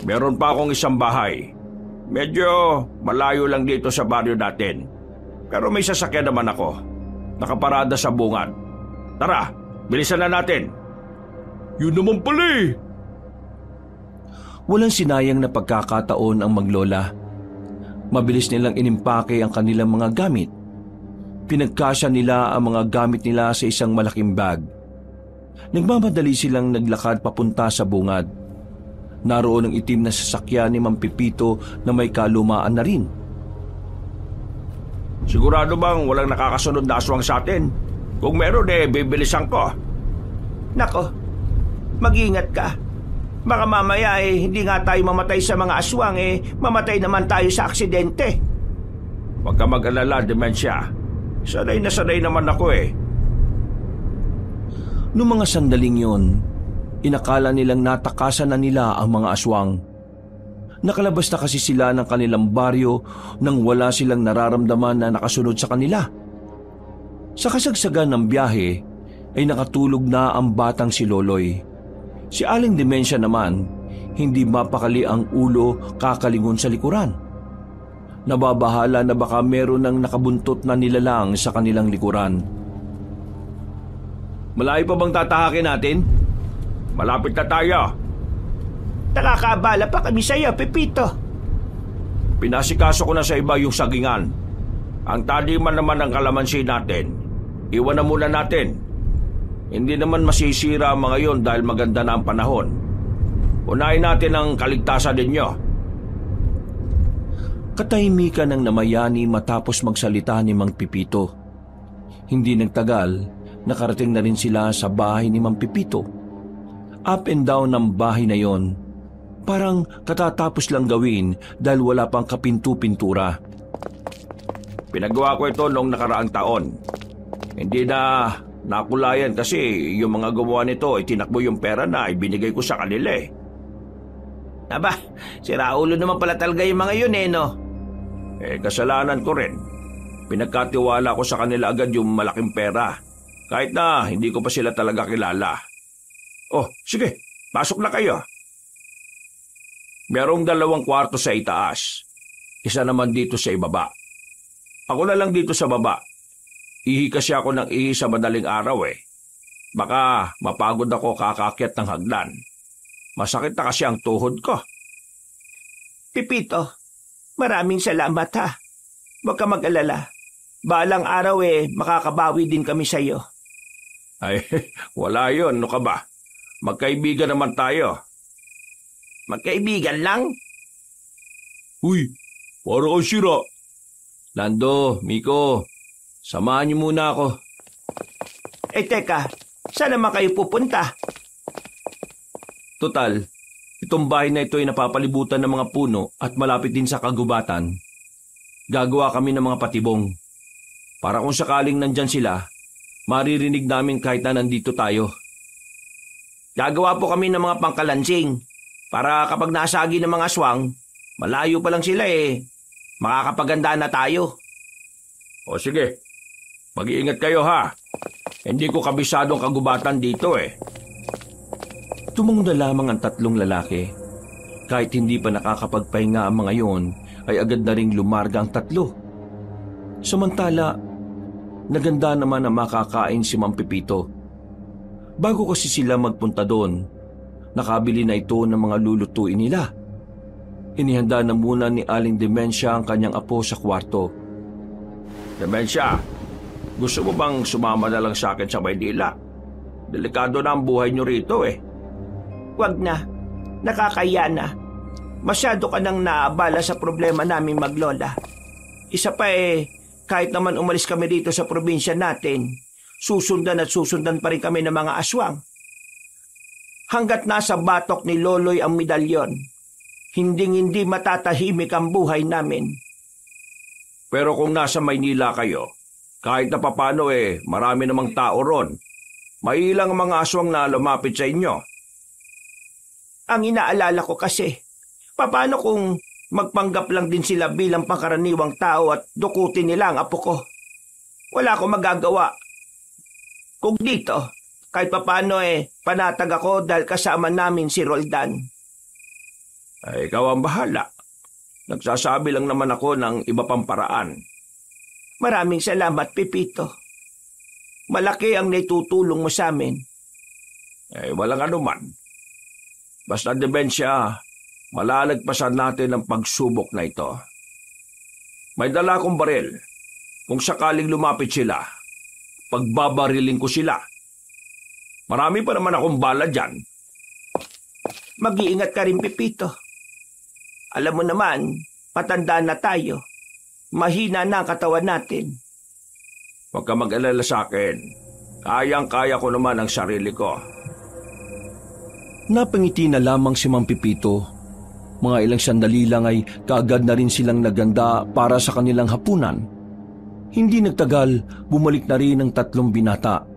Meron pa akong isang bahay. Medyo malayo lang dito sa baryo natin. Pero may sasakyan naman ako. Nakaparada sa bungad. Tara, bilisan na natin. Yun naman pala eh. Walang sinayang na pagkakataon ang maglola. Mabilis nilang inimpake ang kanilang mga gamit. Pinagkasya nila ang mga gamit nila sa isang malaking bag. Nagmamadali silang naglakad papunta sa bungad. Naroon ang itim na sasakyan ni Mang Pepito na may kalumaan na rin. Sigurado bang walang nakakasunod na aswang sa atin? Kung meron bibilisan ko. Nako, mag-ingat ka. Baka mamaya hindi nga tayo mamatay sa mga aswang mamatay naman tayo sa aksidente. Huwag ka mag-alala, Demensya. Sanay na sanay naman ako Noong mga sandaling yon, inakala nilang natakasan na nila ang mga aswang. Nakalabas na kasi sila ng kanilang baryo nang wala silang nararamdaman na nakasunod sa kanila. Sa kasagsagan ng biyahe ay nakatulog na ang batang si Loloy. Si Aling Demensya naman, hindi mapakali ang ulo kakalingon sa likuran. Nababahala na baka meron ng nakabuntot na nilalang sa kanilang likuran. Malayo pa bang tatahakin natin? Malapit na tayo. Nakakabala pa kami sa iyo, Pepito. Pinasikaso ko na sa iba yung sagingan. Ang taliman naman ng kalamansi natin, iwan na muna natin. Hindi naman masisira ang mga yon dahil maganda na ang panahon. Unahin natin ang kaligtasan ninyo. Katahimikan ng namayani matapos magsalita ni Mang Pipito. Hindi nagtagal, nakarating na rin sila sa bahay ni Mang Pipito. Up and down ng bahay na yon. Parang katatapos lang gawin dahil wala pang kapintu-pintura. Pinagawa ko ito noong nakaraang taon. Hindi na nakulayan kasi yung mga gumawa nito ay tinakbo yung pera na ibinigay ko sa kanila eh. Aba, si Raulo naman pala talaga yung mga yun no? Kasalanan ko rin. Pinagkatiwala ko sa kanila agad yung malaking pera. Kahit na hindi ko pa sila talaga kilala. Oh, sige, pasok na kayo. Merong 2 kwarto sa itaas. Isa naman dito sa ibaba. Ako na lang dito sa baba. Ihi kasi ako ng ihi sa madaling araw eh. Baka mapagod ako kakakyat ng hagdan. Masakit na kasi ang tuhod ko. Pipito, maraming salamat ha. Huwag ka mag-alala. Balang araw makakabawi din kami sa iyo. Ay, wala yun. Ano ka ba? Magkaibigan naman tayo. Magkaibigan lang? Uy, para kang sira. Lando, Miko, samahan niyo muna ako. Teka, saan naman kayo pupunta? Total, itong bahay na ito ay napapalibutan ng mga puno at malapit din sa kagubatan. Gagawa kami ng mga patibong. Para kung sakaling nandyan sila, maririnig namin kahit na nandito tayo. Gagawa po kami ng mga pangkalansing para kapag nasagi ng mga aswang, malayo pa lang sila makakapaganda na tayo. O sige, mag-iingat kayo ha. Hindi ko kabisadong kagubatan dito Tumungo na lamang ang 3 lalaki. Kahit hindi pa nakakapagpahinga ang mga yon, ay agad na ring lumarga ang 3. Samantala, naganda naman na makakain si Mang Pipito. Bago kasi sila magpunta doon, nakabili na ito ng mga lulutuin nila. Inihanda na muna ni Aling Dementia ang kanyang apo sa kwarto. Dementia, gusto mo bang sumama na lang sa akin sa Maynila? Delikado na ang buhay nyo rito Wag na. Nakakaya na. Masyado ka nang naabala sa problema naming maglola. Isa pa kahit naman umalis kami dito sa probinsya natin, susundan at susundan pa rin kami ng mga aswang. Hanggat nasa batok ni Loloy ang medalyon, hindi matatahimik ang buhay namin. Pero kung nasa Maynila kayo, kahit na papano marami namang tao ron. May ilang mga aswang na lumapit sa inyo. Ang inaalala ko kasi, paano kung magpanggap lang din sila bilang pangkaraniwang tao at dukutin nila ang apo ko? Wala akong magagawa. Kung dito, kahit papano panatag ako dahil kasama namin si Roldan. Ikaw ang bahala. Nagsasabi lang naman ako ng iba pang paraan. Maraming salamat, Pipito. Malaki ang naitutulong mo sa amin. Walang anuman. Basta Dementia, malalagpasan natin ang pagsubok na ito. May dala akong baril. Kung sakaling lumapit sila, pagbabariling ko sila. Marami pa naman akong bala dyan. Mag-iingat ka rin, Pipito. Alam mo naman, matanda na tayo. Mahina na ang katawan natin. Huwag ka mag-alala sa akin. Kayang-kaya ko naman ang sarili ko. Napangiti na lamang si Mang Pipito. Mga ilang sandali lang ay kaagad na rin silang naganda para sa kanilang hapunan. Hindi nagtagal, bumalik na rin ang 3 binata.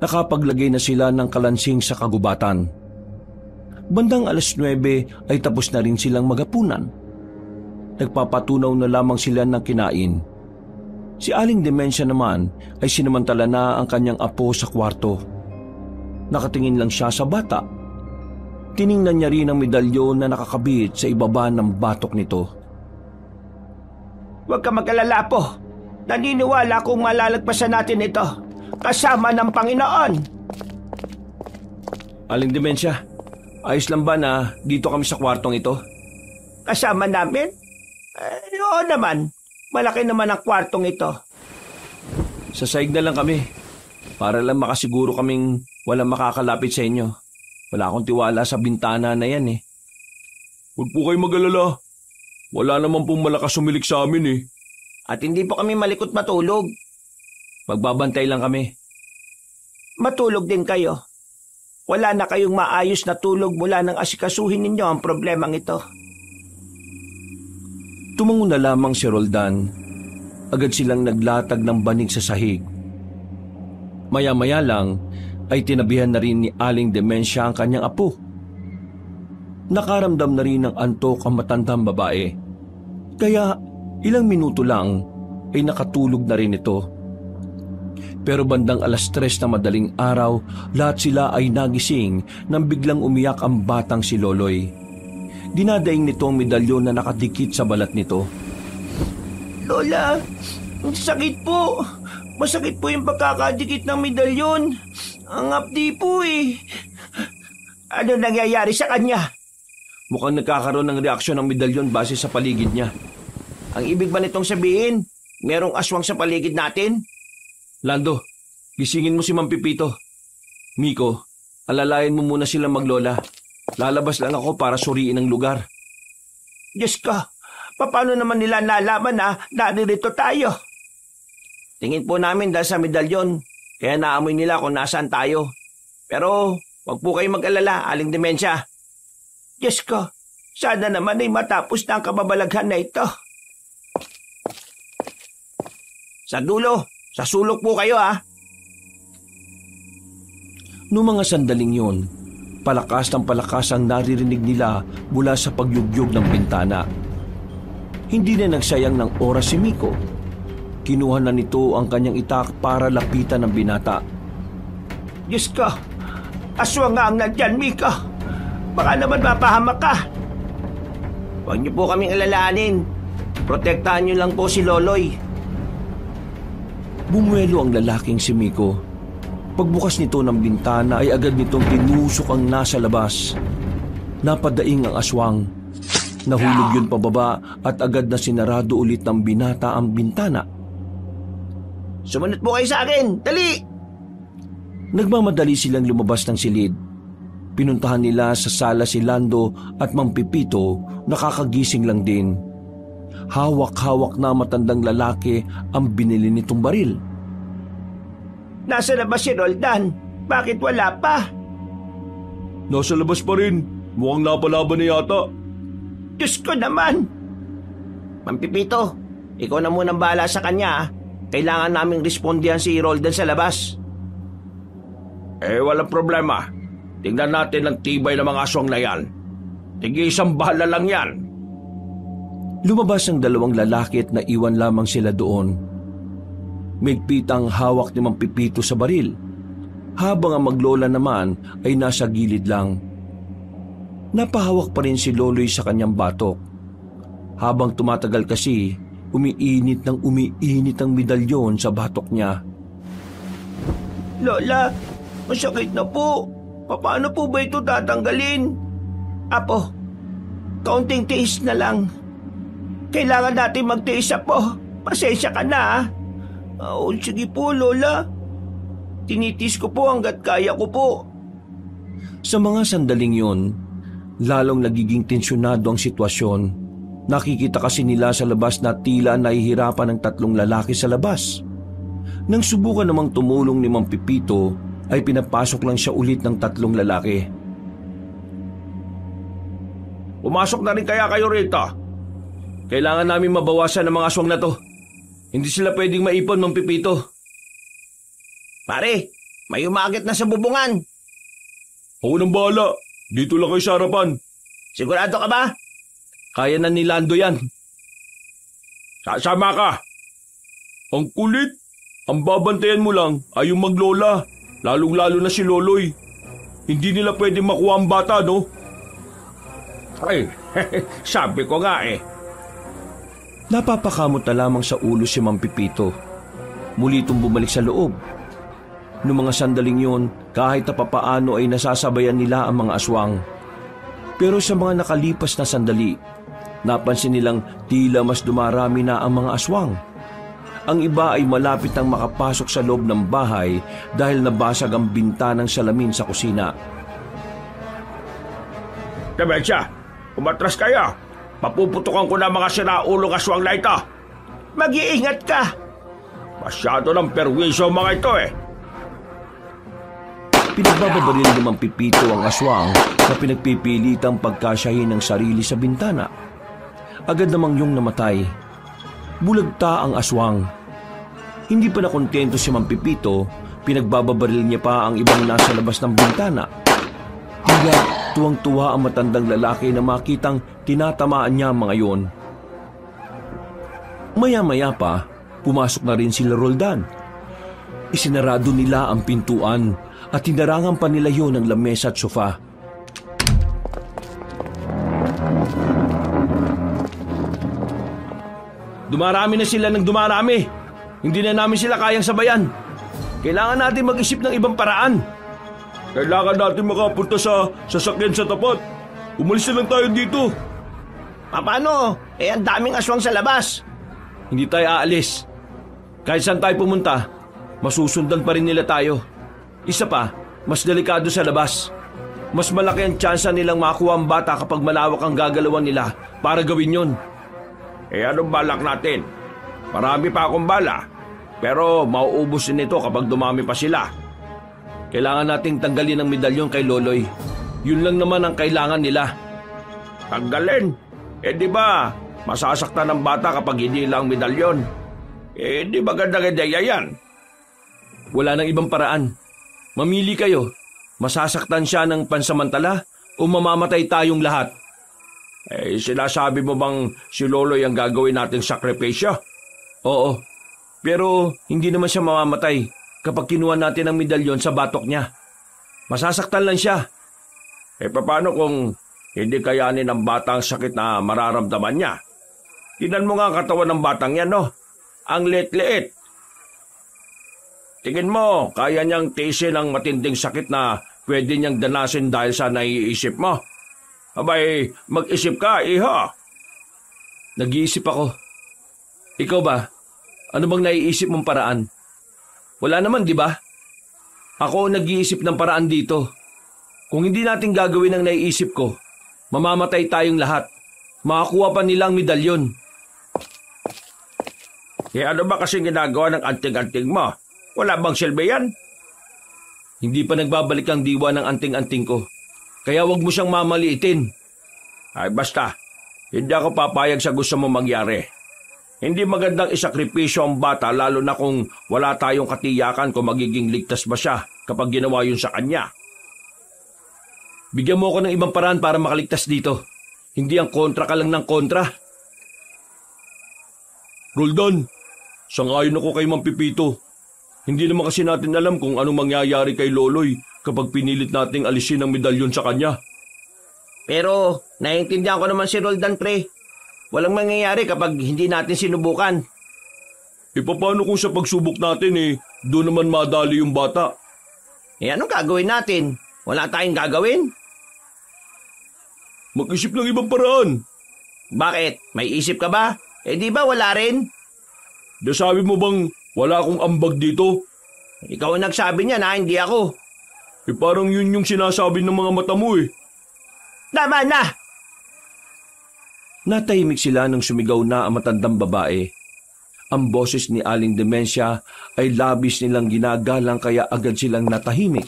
Nakapaglagay na sila ng kalansing sa kagubatan. Bandang 9:00 ay tapos na rin silang maghapunan. Nagpapatunaw na lamang sila ng kinain. Si Aling Dementia naman ay sinamantala na ang kanyang apo sa kwarto. Nakatingin lang siya sa bata. Tiningnan niya rin ang medalyon na nakakabit sa ibaba ng batok nito. Huwag ka mag-alala, Apo. Naniniwala akong malalagpasan natin ito. Kasama ng Panginoon. Aling Dimensya, ayos lang ba na dito kami sa kwartong ito? Kasama namin? Oo naman. Malaki naman ang kwartong ito. Sa saig na lang kami. Para lang makasiguro kaming walang makakalapit sa inyo. Wala akong tiwala sa bintana na yan eh. Huwag po kayo mag-alala. Wala naman pong malakas sumilik sa amin eh. At hindi po kami malikot matulog. Magbabantay lang kami. Matulog din kayo. Wala na kayong maayos na tulog mula nang asikasuhin ninyo ang problemang ito. Tumango na lamang si Roldan. Agad silang naglatag ng banig sa sahig. Maya-maya lang ay tinabihan na rin ni Aling Dimensya ang kanyang apo. Nakaramdam na rin ng antok ang matandang babae. Kaya ilang minuto lang ay nakatulog na rin ito. Pero bandang 3:00 na madaling araw, lahat sila ay nagising nang biglang umiyak ang batang si Loloy. Dinadaing nito ang medalyon na nakadikit sa balat nito. Lola, ang sakit po. Masakit po yung pagkakadikit ng medalyon. Ang hapdi po eh. Ano nangyayari sa kanya? Mukhang nagkakaroon ng reaksyon ng medalyon base sa paligid niya. Ang ibig ba nitong sabihin, merong aswang sa paligid natin? Lando, gisingin mo si Mang Pipito. Miko, alalayan mo muna sila maglola. Lalabas lang ako para suriin ang lugar. Diyos ko, paano naman nila nalaman na naririto tayo? Tingin po namin dahil sa medalyon, kaya naamoy nila kung nasaan tayo. Pero wag po kayo mag-alala, Aling Dimensya. Diyos ko, sana naman ay matapos na ang kababalaghan na ito. Sa dulo, sa sulok po kayo ha. Noong mga sandaling yun, palakas ng palakas ang naririnig nila mula sa pagyugyog ng bintana. Hindi na nagsayang ng oras si Miko. Kinuha na nito ang kanyang itak para lapitan ng binata. Diyos ko, aswang nga ang nandyan, Miko. Baka naman mapahamak ka. Huwag niyo po kaming alalahanin. Protektahan niyo lang po si Loloy. Bumuelo ang lalaking si Miko. Pagbukas nito ng bintana ay agad nitong tinusok ang nasa labas. Napadaing ang aswang. Nahulog yun pababa at agad na sinarado ulit ng binata ang bintana. Sumunod po kayo sa akin! Dali! Nagmamadali silang lumabas ng silid. Pinuntahan nila sa sala si Lando at Mang Pipito, nakakagising lang din. Hawak-hawak na matandang lalaki ang binili nitong baril. Nasa na ba si Roldan? Bakit wala pa? Nasa labas pa rin. Mukhang napalaban na yata. Diyos ko naman! Mang Pipito, ikaw na munang bahala sa kanya. Kailangan naming respondihan si Roldan sa labas. Walang problema. Tingnan natin ang tibay ng mga aswang na yan. Tig-isang bahala lang yan. Lumabas ang dalawang lalaki at naiwan lamang sila doon. Migpit ang hawak ni Mang Pipito sa baril, habang ang maglola naman ay nasa gilid lang. Napahawak pa rin si Loloy sa kanyang batok. Habang tumatagal kasi, umiinit ang medalyon sa batok niya. Lola, masakit na po. Paano po ba ito tatanggalin? Apo, kaunting tiis na lang. Kailangan natin magtiis, Apo. Pasensya ka na. Sige po, Lola. Tinitis ko po hanggat kaya ko po. Sa mga sandaling yun, lalong nagiging tensyonado ang sitwasyon. Nakikita kasi nila sa labas na tila nahihirapan ng tatlong lalaki sa labas. Nang subukan namang tumulong ni Mang Pipito, ay pinapasok lang siya ulit ng tatlong lalaki. Pumasok na rin kaya kayo rito. Kailangan namin mabawasan ang mga aswang na to. Hindi sila pwedeng maipon, Mang Pipito. Pare, may umaakit na sa bubungan. Ako nang bahala. Dito lang kayo sa harapan. Sigurado ka ba? Kaya na ni Lando yan. Sasama ka. Ang kulit. Ang babantayan mo lang ay yung maglola. Lalong-lalo na si Loloy. Hindi nila pwedeng makuha ang bata, no? Ay, sabi ko nga eh. Napapakamot na lamang sa ulo si Mang Pipito. Muli itong bumalik sa loob. Noong mga sandaling yun, kahit na papaano ay nasasabayan nila ang mga aswang. Pero sa mga nakalipas na sandali, napansin nilang tila mas dumarami na ang mga aswang. Ang iba ay malapit nang makapasok sa loob ng bahay dahil nabasag ang bintanang salamin sa kusina. Demensia, umatras kayo. Mapuputukan ko na mga sinaulong aswang na ito. Mag-iingat ka! Masyado ng perwisyo mga ito eh. Pinagbababaril ni Mang Pipito ang aswang na pinagpipilitang pagkasyahin ng sarili sa bintana. Agad namang yung namatay. Bulagta ang aswang. Hindi pa nakontento si Mang Pipito, pinagbababaril niya pa ang ibang nasa labas ng bintana. Hingga tuwang-tuwa ang matandang lalaki na makitang tinatamaan niya mga yon. Maya-maya pa, pumasok na rin sila Roldan. Isinarado nila ang pintuan at hinarangan pa nila yon ng lamesa at sofa. Dumarami na sila ng dumarami. Hindi na namin sila kayang sabayan. Kailangan natin mag-isip ng ibang paraan. Kailangan natin makapunta sa sasakyan sa tapat. Umalis na lang tayo dito. Paano? Ang daming aswang sa labas. Hindi tayo aalis. Kahit saan tayo pumunta, masusundan pa rin nila tayo. Isa pa, mas delikado sa labas. Mas malaki ang tsansa nilang makuha ang bata kapag malawak ang gagalawan nila para gawin yon. Anong balak natin? Marami pa akong bala. Pero mauubos din ito kapag dumami pa sila. Kailangan nating tanggalin ang medalyon kay Loloy. Yun lang naman ang kailangan nila. Tanggalin? Di ba masasaktan ng bata kapag hindi lang medalyon? Di magandang ideya yan. Wala nang ibang paraan. Mamili kayo. Masasaktan siya ng pansamantala o mamamatay tayong lahat? Sinasabi mo bang si Loloy ang gagawin nating sakripisyo? Oo. Pero hindi naman siya mamamatay kapag kinuha natin ang medalyon sa batok niya. Masasaktan lang siya. Paano kung hindi kayanin ng bata ang sakit na mararamdaman niya? Tingnan mo nga ang katawan ng batang yan, no? Ang liit-liit. Tingin mo, kaya niyang tiisin ang matinding sakit na pwede niyang danasin dahil sa naiisip mo? Abay, mag-isip ka, iha. Nag-iisip ako. Ikaw ba? Ano bang naiisip mong paraan? Wala naman, di ba? Ako ang nag-iisip ng paraan dito. Kung hindi natin gagawin ang naiisip ko, mamamatay tayong lahat. Makakuha pa nilang medalyon. Ano ba kasing ginagawa ng anting-anting mo? Wala bang silbi yan? Hindi pa nagbabalik ang diwa ng anting-anting ko. Kaya wag mo siyang mamaliitin. Basta, hindi ako papayag sa gusto mo mangyari. Hindi magandang isakripisyo ang bata lalo na kung wala tayong katiyakan kung magiging ligtas ba siya kapag ginawa yun sa kanya. Bigyan mo ako ng ibang paraan para makaligtas dito. Hindi ang kontra ka lang ng kontra. Roldan, sangayon ako kay Mang Pipito. Hindi naman kasi natin alam kung anong mangyayari kay Loloy kapag pinilit nating alisin ang medalyon sa kanya. Pero naiintindihan ko naman si Roldan, pre. Walang mangyayari kapag hindi natin sinubukan. Paano kung sa pagsubok natin doon naman madali yung bata? Anong gagawin natin? Wala tayong gagawin? Mag-isip ng ibang paraan. Bakit? May isip ka ba? Di ba wala rin? Sabi mo bang wala akong ambag dito? Ikaw ang nagsabi niya na, hindi ako. Parang yun yung sinasabi ng mga mata mo Tama na! Natahimik sila nang sumigaw na ang matandang babae. Ang boses ni Aling Demensia ay labis nilang ginagalang kaya agad silang natahimik.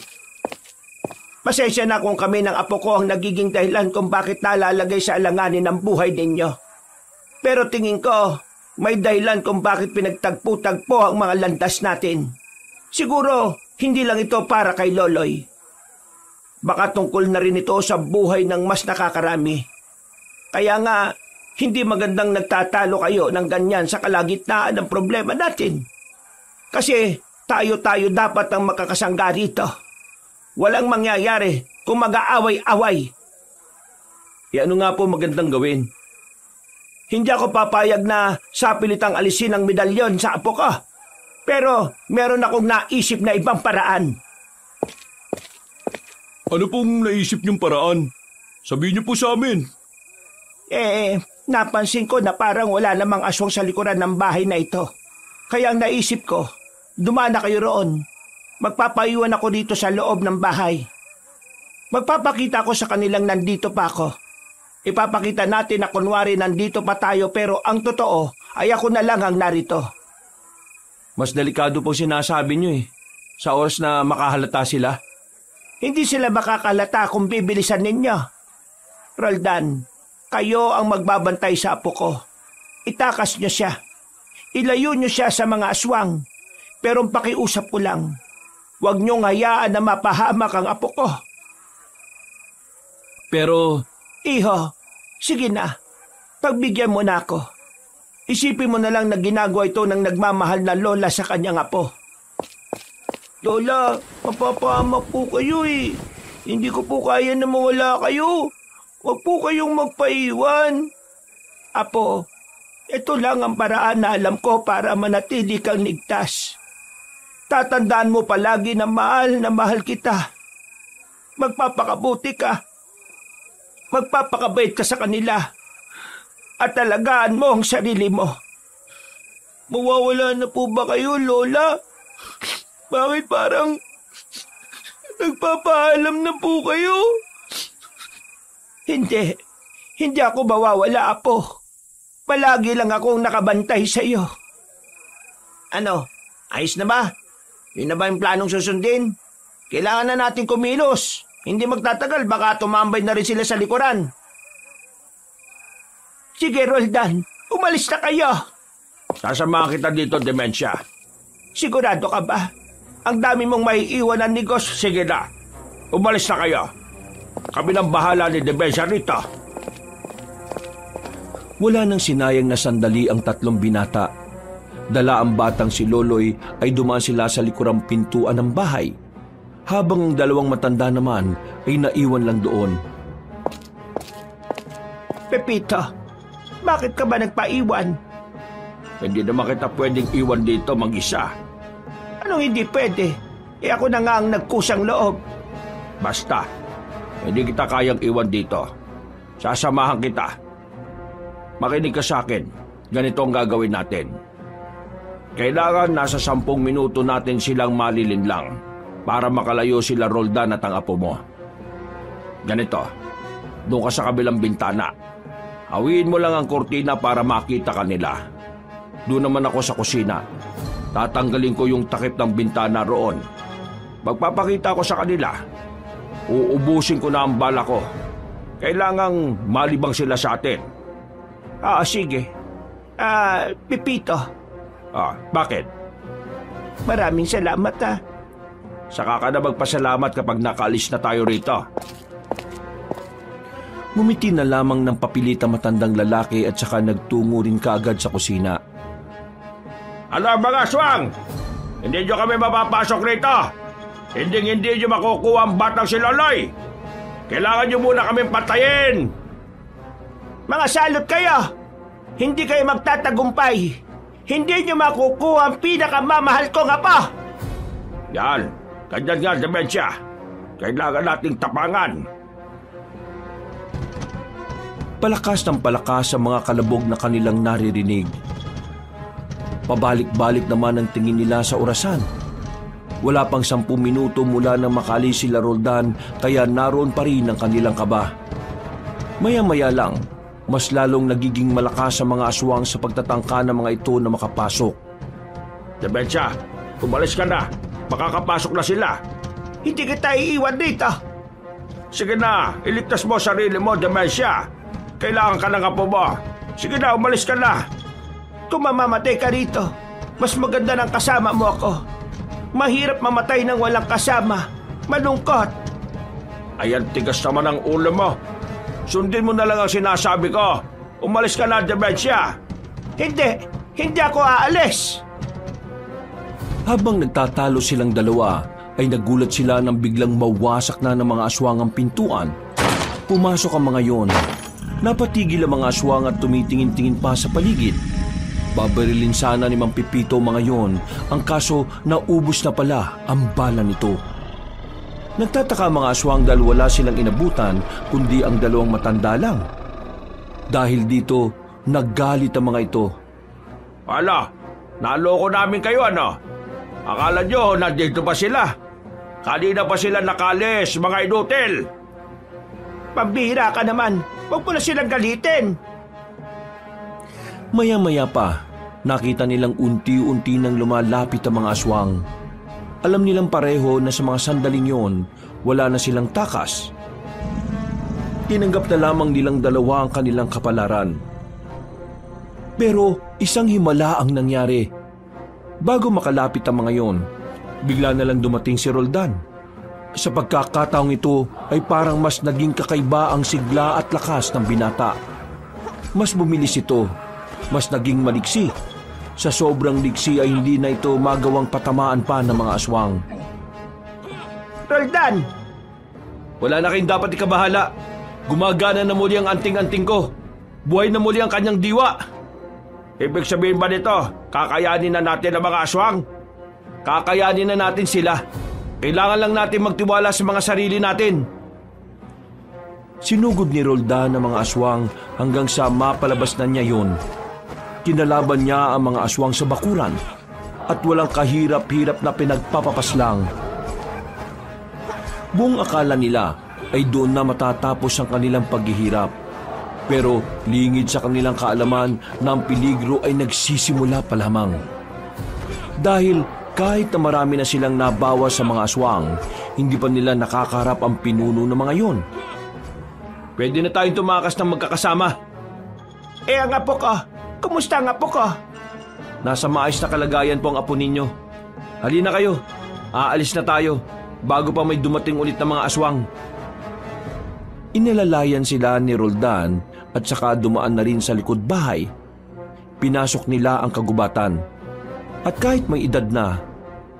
Pasensya na kung kami ng apo ko ang nagiging dahilan kung bakit nalalagay sa alanganin ang buhay ninyo. Pero tingin ko, may dahilan kung bakit pinagtagpo-tagpo ang mga landas natin. Siguro, hindi lang ito para kay Loloy. Baka tungkol na rin ito sa buhay ng mas nakakarami. Kaya nga, hindi magandang nagtatalo kayo ng ganyan sa kalagitnaan ng problema natin. Kasi tayo-tayo dapat ang makakasangga rito. Walang mangyayari kung mag-aaway-away. Ano nga po magandang gawin? Hindi ako papayag na sapilitang alisin ang medalyon sa apo ko. Pero meron akong naisip na ibang paraan. Ano pong naisip niyong paraan? Sabihin niyo po sa amin. Napansin ko na parang wala namang aswang sa likuran ng bahay na ito. Kaya ang naisip ko, dumaan na kayo roon. Magpapaiwan ako dito sa loob ng bahay. Magpapakita ko sa kanilang nandito pa ako. Ipapakita natin na kunwari nandito pa tayo pero ang totoo ay ako na lang ang narito. Mas delikado po sinasabi niyo sa oras na makahalata sila. Hindi sila makakalata kung bibilisan ninyo. Roldan, kayo ang magbabantay sa apo ko. Itakas niyo siya. Ilayo niyo siya sa mga aswang. Pero pakiusap ko lang, huwag niyong hayaan na mapahamak ang apo ko. Pero, Iho, sige na. Pagbigyan mo na ako. Isipin mo na lang na ginagawa ito ng nagmamahal na lola sa kanyang apo. Lola, mapapahamak po kayo eh. Hindi ko po kaya na mawala kayo. Huwag po kayong magpaiwan. Apo, ito lang ang paraan na alam ko para manatili kang ligtas. Tatandaan mo palagi na mahal kita. Magpapakabuti ka. Magpapakabait ka sa kanila. At talagaan mo ang sarili mo. Mawawala na po ba kayo, Lola? Bakit parang nagpapaalam na po kayo? Hindi ako mawawala, Apo. Palagi lang akong nakabantay sa iyo. Ano, ayos na ba? Yun na ba yung planong susundin? Kailangan na natin kumilos. Hindi magtatagal, baka tumambay na rin sila sa likuran. Sige, Roldan. Umalis na kayo. Sasamahan kita dito, Dementia. Sigurado ka ba? Ang dami mong maiiwan ng negosyo. Sige na. Umalis na kayo. Kami nang bahala ni Dementia rito. wala nang sinayang na sandali ang tatlong binata. Dala ang batang si Loloy ay dumaan sila sa likurang pintuan ng bahay, habang ang dalawang matanda naman ay naiwan lang doon. Pepito, bakit ka ba nagpaiwan? Hindi naman kita pwedeng iwan dito mag-isa. Anong hindi pwede? Ako na nga ang nagkusang loob. Basta, hindi kita kayang iwan dito. Sasamahan kita. Makinig ka sa akin. Ganito ang gagawin natin. Kailangan nasa 10 minuto natin silang malilinlang para makalayo sila Roldan at ang apo mo. Ganito, doon ka sa kabilang bintana. Hawiin mo lang ang kortina para makita ka nila. Doon naman ako sa kusina. Tatanggalin ko yung takip ng bintana roon. Magpapakita ko sa kanila. Uubusin ko na ang bala ko. Kailangang malibang sila sa atin. Sige. Pepito. Bakit? Maraming salamat Saka ka na magpasalamat kapag nakaalis na tayo rito. Ngumiti na lamang ng papilita matandang lalaki at saka nagtungo rin kaagad sa kusina. Ano mga aswang? Hindi nyo kami mapapasok rito. Hindi nyo makukuha ang batang si Loloy. Kailangan nyo muna kami patayin. Mga salot kayo! Hindi kayo magtatagumpay. Hindi nyo makukuha ang pinakamamahal kong apo. Yan, ganyan nga, Dementia. Kailangan nating tapangan. Palakas ng palakas ang mga kalabog na kanilang naririnig. Pabalik-balik naman ang tingin nila sa orasan. Wala pang 10 minuto mula nang makalis sila Roldan, kaya naroon pa rin ang kanilang kaba. Maya-maya lang, mas lalong nagiging malakas ang mga aswang sa pagtatangka ng mga ito na makapasok. Dementia, umalis ka na. Makakapasok na sila. Hindi kita iiwan dito. Sige na, iligtas mo sarili mo, Dementia. Kailangan ka ng apo mo. Sige na, umalis ka na. Kung mamamatay ka rito, mas maganda ng kasama mo ako. Mahirap mamatay ng walang kasama. Malungkot. Ayan, tigas naman ang ulo mo. Sundin mo na lang ang sinasabi ko. Umalis ka na, Dementia. Hindi ako aalis. Habang nagtatalo silang dalawa, ay nagulat sila nang biglang mawasak na ng mga aswang ang pintuan. Pumasok ang mga yon. Napatigil ang mga aswang at tumitingin-tingin pa sa paligid. Babarilin sana ni Mang Pipito mga yon, ang kaso naubos na pala ang bala nito. Nagtataka ang mga aswang dahil wala silang inabutan kundi ang dalawang matanda lang. Dahil dito, naggalit ang mga ito. Ala, naloko namin kayo ano? Akala nyo nandito pa sila? Kanina pa sila nakalis, mga inutil. Pambihira ka naman. Huwag mo na silang galitin. Maya-maya pa, nakita nilang unti-unti nang lumalapit ang mga aswang. Alam nilang pareho na sa mga sandaling yon, wala na silang takas. Tinanggap na lamang nilang dalawa ang kanilang kapalaran. Pero isang himala ang nangyari. Bago makalapit ang mga yon, bigla na lang dumating si Roldan. Sa pagkakataong ito ay parang mas naging kakaiba ang sigla at lakas ng binata. Mas bumilis ito, mas naging maliksi. Sa sobrang liksi ay hindi na ito magawang patamaan pa ng mga aswang. Roldan! Wala na kayong dapat ikabahala. Gumagana na muli ang anting-anting ko. Buhay na muli ang kanyang diwa. Ibig sabihin ba nito, kakayanin na natin ang mga aswang? Kakayanin na natin sila. Kailangan lang natin magtiwala sa mga sarili natin. Sinugod ni Roldan ang mga aswang hanggang sa mapalabas na niya yun. Kinalaban niya ang mga aswang sa bakuran at walang kahirap-hirap na pinagpapapaslang. Buong akala nila ay doon na matatapos ang kanilang paghihirap. Pero lingid sa kanilang kaalaman na ang peligro ay nagsisimula pa lamang. Dahil kahit na marami na silang nabawa sa mga aswang, hindi pa nila nakakaharap ang pinuno ng mga yon. Pwede na tayong tumakas ng magkakasama. Ang apo ko. Kumusta ang apo ko? Nasa maayos na kalagayan po ang apo ninyo. Halina kayo, aalis na tayo bago pa may dumating ulit ng mga aswang. Inalalayan sila ni Roldan at saka dumaan na rin sa likod bahay. Pinasok nila ang kagubatan. At kahit may edad na,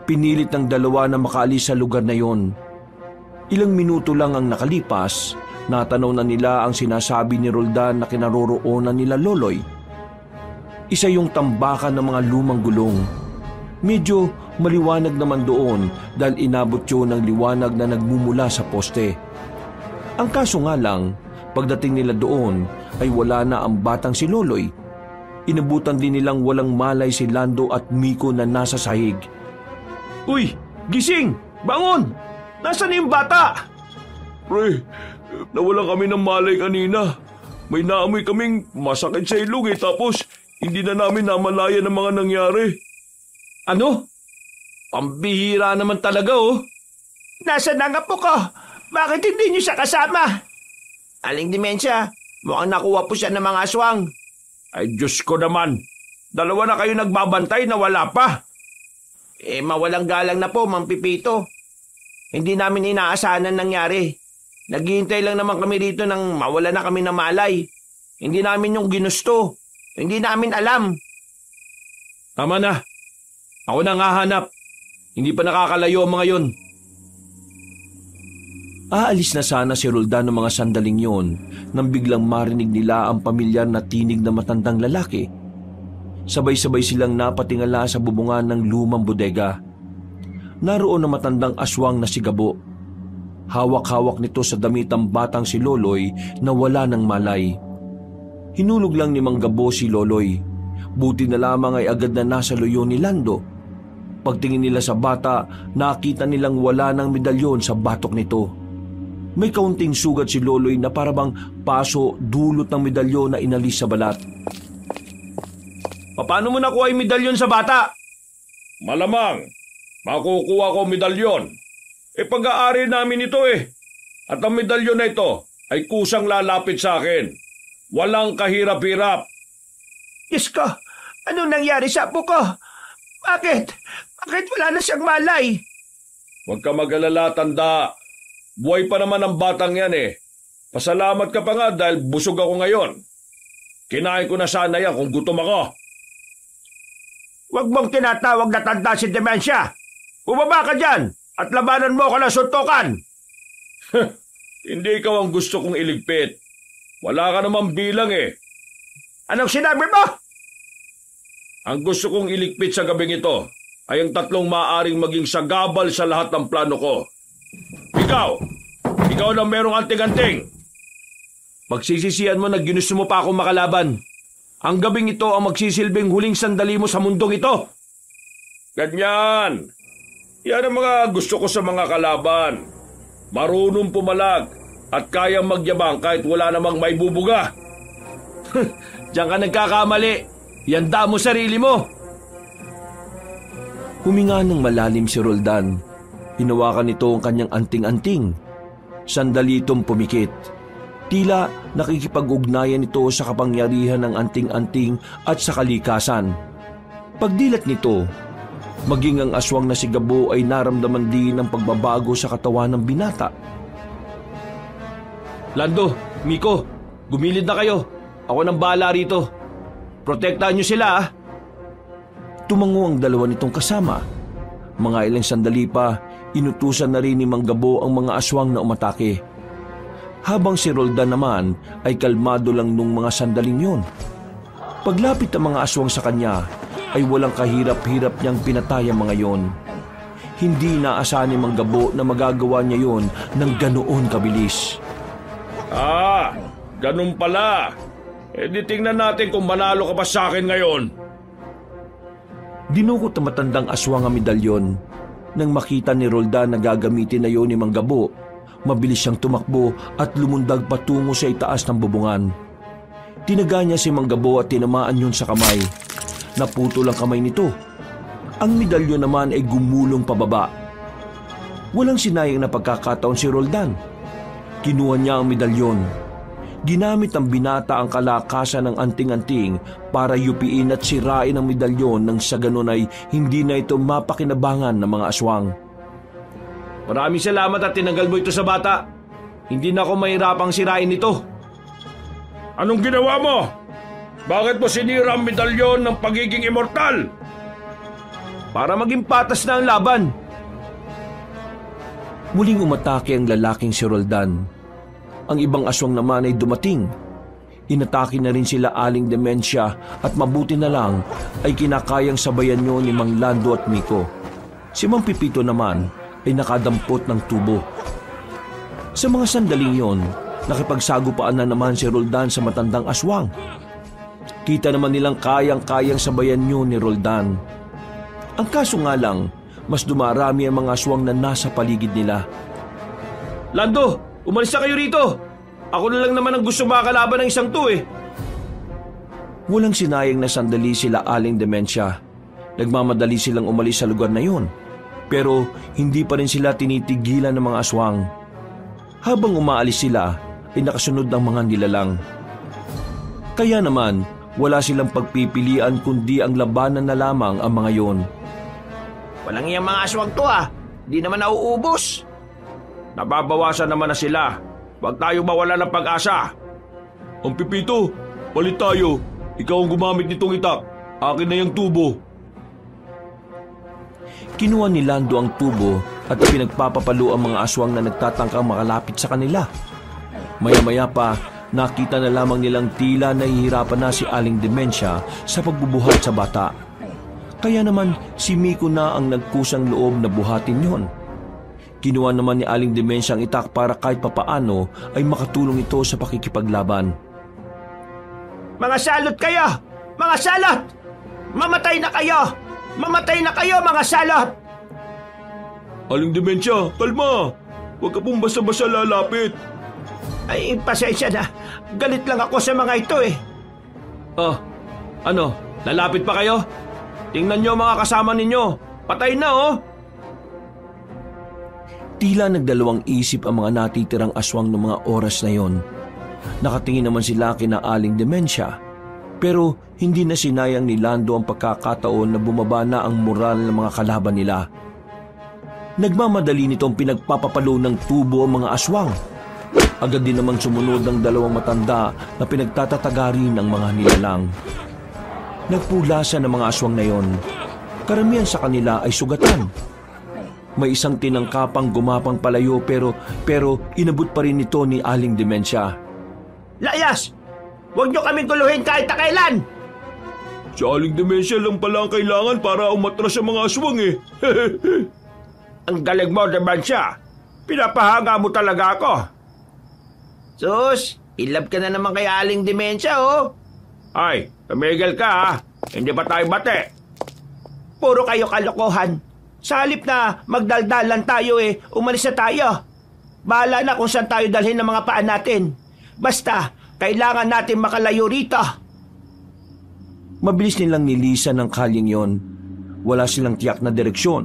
pinilit ng dalawa na makaalis sa lugar na yon. Ilang minuto lang ang nakalipas, natanaw na nila ang sinasabi ni Roldan na kinaroroonan nila Loloy. Isa yung tambakan ng mga lumang gulong. Medyo maliwanag naman doon dahil inabot yun ng liwanag na nagmumula sa poste. Ang kaso nga lang, pagdating nila doon ay wala na ang batang si Loloy. Inabutan din nilang walang malay si Lando at Miko na nasa sahig. Uy! Gising! Bangon! Nasaan na yung bata? Pre, nawalan kami ng malay kanina. May naamoy kaming masakit sa ilong tapos hindi na namin namalayan ang mga nangyari. Ano? Pambihira naman talaga Nasaan ang apo ko? Bakit hindi niyo siya kasama? Aling dimensya, mukhang nakuha po siya ng mga aswang. Ay Diyos ko naman, dalawa na kayo nagbabantay na wala pa. Mawalang galang na po, Mang Pipito. Hindi namin inaasahan ang nangyari. Naghihintay lang naman kami rito nang mawala na kami ng malay. Hindi namin yung ginusto. Hindi namin alam. Tama na. Ako na nga hanap. Hindi pa nakakalayo ang mga yon. Aalis na sana si Roldan ng mga sandaling yon nang biglang marinig nila ang pamilyar na tinig na matandang lalaki. Sabay-sabay silang napatingala sa bubungan ng lumang bodega. Naroon na matandang aswang na si Gabo. Hawak-hawak nito sa damit ang batang si Loloy na wala ng malay. Hinulog lang ni Mang Gabo si Loloy. Buti na lamang ay agad na nasa luyo ni Lando. Pagtingin nila sa bata, nakita nilang wala ng medalyon sa batok nito. May kaunting sugat si Loloy na parabang paso dulot ng medalyon na inalis sa balat. Paano mo nakuha yung medalyon sa bata? Malamang, makukuha ko medalyon. Pag-aari namin ito At ang medalyon na ito ay kusang lalapit sa akin. Walang kahirap-hirap. Diyos ko, anong nangyari sa apo ko? Bakit? Bakit wala na siyang malay? Huwag ka mag-alala, tanda. Buhay pa naman ang batang yan Pasalamat ka pa nga dahil busog ako ngayon. Kinain ko na sana yan kung gutom ako. Huwag mong tinatawag na tanda si Demensya. Bumaba ka dyan at labanan mo ko ng suntukan. Hindi ikaw ang gusto kong iligpit. Wala ka namang bilang eh. Anong sinabi mo? Ang gusto kong iligpit sa gabing ito ay ang tatlong maaring maging sagabal sa lahat ng plano ko. Ikaw na merong anting-anting. Pagsisisihan mo na ginusto mo pa akong makalaban. Ang gabing ito ang magsisilbing huling sandali mo sa mundong ito. Ganyan. Yan ang mga gusto ko sa mga kalaban. Marunong pumalag at kayang magyabang kahit wala namang may bubuga. Diyan ka nagkakamali. Yanda mo sarili mo. Huminga ng malalim si Roldan. Hinawakan nito ang kanyang anting-anting. Sandali itong pumikit. Tila nakikipag-ugnayan ito sa kapangyarihan ng anting-anting at sa kalikasan. Pagdilat nito, maging ang aswang na si Gabo ay naramdaman din ang pagbabago sa katawan ng binata. Lando, Miko, gumilid na kayo. Ako nang bahala rito. Protektahan niyo sila, ah. Tumango ang dalawa nitong kasama. Mga ilang sandali pa, inutusan na rin ni Mang Gabo ang mga aswang na umatake. Habang si Roldan naman ay kalmado lang nung mga sandaling yun. Paglapit ng mga aswang sa kanya, ay walang kahirap-hirap niyang pinatay ang mga yon. Hindi naasahan ni Mang Gabo na magagawa niya yon ng ganoon kabilis. Ganun pala. Di tingnan natin kung manalo ka pa sa akin ngayon. Dinukot na matandang aswang ang medalyon. Nang makita ni Roldan na gagamitin na yon ni Mang Gabo, mabilis siyang tumakbo at lumundag patungo sa itaas ng bubungan. Tinaga niya si Mang Gabo at tinamaan yun sa kamay. Naputol ang kamay nito. Ang medalyon naman ay gumulong pababa. Walang sinayang na pagkakataon si Roldan. Kinuha niya ang medalyon. Ginamit ng binata ang kalakasan ng anting-anting para yupiin at sirain ang medalyon nang sa ganun ay hindi na ito mapakinabangan ng mga aswang. Maraming salamat at tinanggal mo ito sa bata. Hindi na ako mahirapang sirain ito. Anong ginawa mo? Bakit mo sinira ang medalyon ng pagiging immortal? Para maging patas na ang laban. Muling umatake ang lalaking si Roldan. Ang ibang aswang naman ay dumating. Inatake na rin sila Aling Dementia at mabuti na lang ay kinakayang sabayan nyo ni Mang Lando at Miko. Si Mang Pipito naman ay nakadampot ng tubo. Sa mga sandaling yon, nakipagsagupaan na naman si Roldan sa matandang aswang. Kita naman nilang kayang-kayang sabayan nyo ni Roldan. Ang kaso nga lang, mas dumarami ang mga aswang na nasa paligid nila. Lando! Umalis na kayo rito! Ako na lang naman ang gusto makakalaban ng isang to eh. Walang sinayang na sandali sila Aling Dementia. Nagmamadali silang umalis sa lugar na yun. Pero hindi pa rin sila tinitigilan ng mga aswang. Habang umaalis sila, ay nakasunod ang mga nilalang. Kaya naman, wala silang pagpipilian kundi ang labanan na lamang ang mga yon. Walang iyang mga aswang to ah. Di naman nauubos. Nababawasan naman na sila. Huwag tayo mawala ng pag-asa. Ang Pipito, palit tayo. Ikaw ang gumamit nitong itak. Akin na yung tubo. Kinuha ni Lando ang tubo at pinagpapapalo ang mga aswang na nagtatangkang makalapit sa kanila. Maya-maya pa, nakita na lamang nilang tila nahihirapan na si Aling Dementia sa pagbubuhat sa bata. Kaya naman si Miko na ang nagkusang loob na buhatin yon. Kinuha naman ni Aling Dementia ang itak para kahit papaano ay makatulong ito sa pakikipaglaban. Mga salot kayo! Mga salot! Mamatay na kayo! Mamatay na kayo, mga salot! Aling Dementia, kalma! Huwag ka pong basta-basta lalapit. Ay, pasensya na. Galit lang ako sa mga ito eh. Ano? Lalapit pa kayo? Tingnan nyo mga kasama ninyo. Patay na oh! Tila nagdalawang isip ang mga natitirang aswang ng mga oras na yon. Nakatingin naman sila kina Aling Dementia. Pero hindi na sinayang ni Lando ang pagkakataon na bumaba na ang moral ng mga kalaban nila. Nagmamadali nitong pinagpapapalo ng tubo ang mga aswang. Agad din naman sumunod ang dalawang matanda na pinagtatatagari ng mga nilalang. Nagpulasan ng mga aswang na yon. Karamihan sa kanila ay sugatan. May isang tinangkapang gumapang palayo pero inabot pa rin ito ni Aling Dementia. Layas! Huwag niyo kaming guluhin kahit na kailan! Si Aling Demensia lang pala ang kailangan para umatras sa mga aswang eh. Ang galing mo, Demensia. Pinapahanga mo talaga ako. Sus, ilab ka na naman kay Aling Demensia, oh. Ay, tumigil ka ha. Hindi pa tayo bate. Puro kayo kalokohan. Sa halip na magdaldalan tayo umalis na tayo. Bahala na kung saan tayo dalhin ng mga paan natin. Basta, kailangan natin makalayo rito. Mabilis nilang nilisan ng kalyeng yon. Wala silang tiyak na direksyon.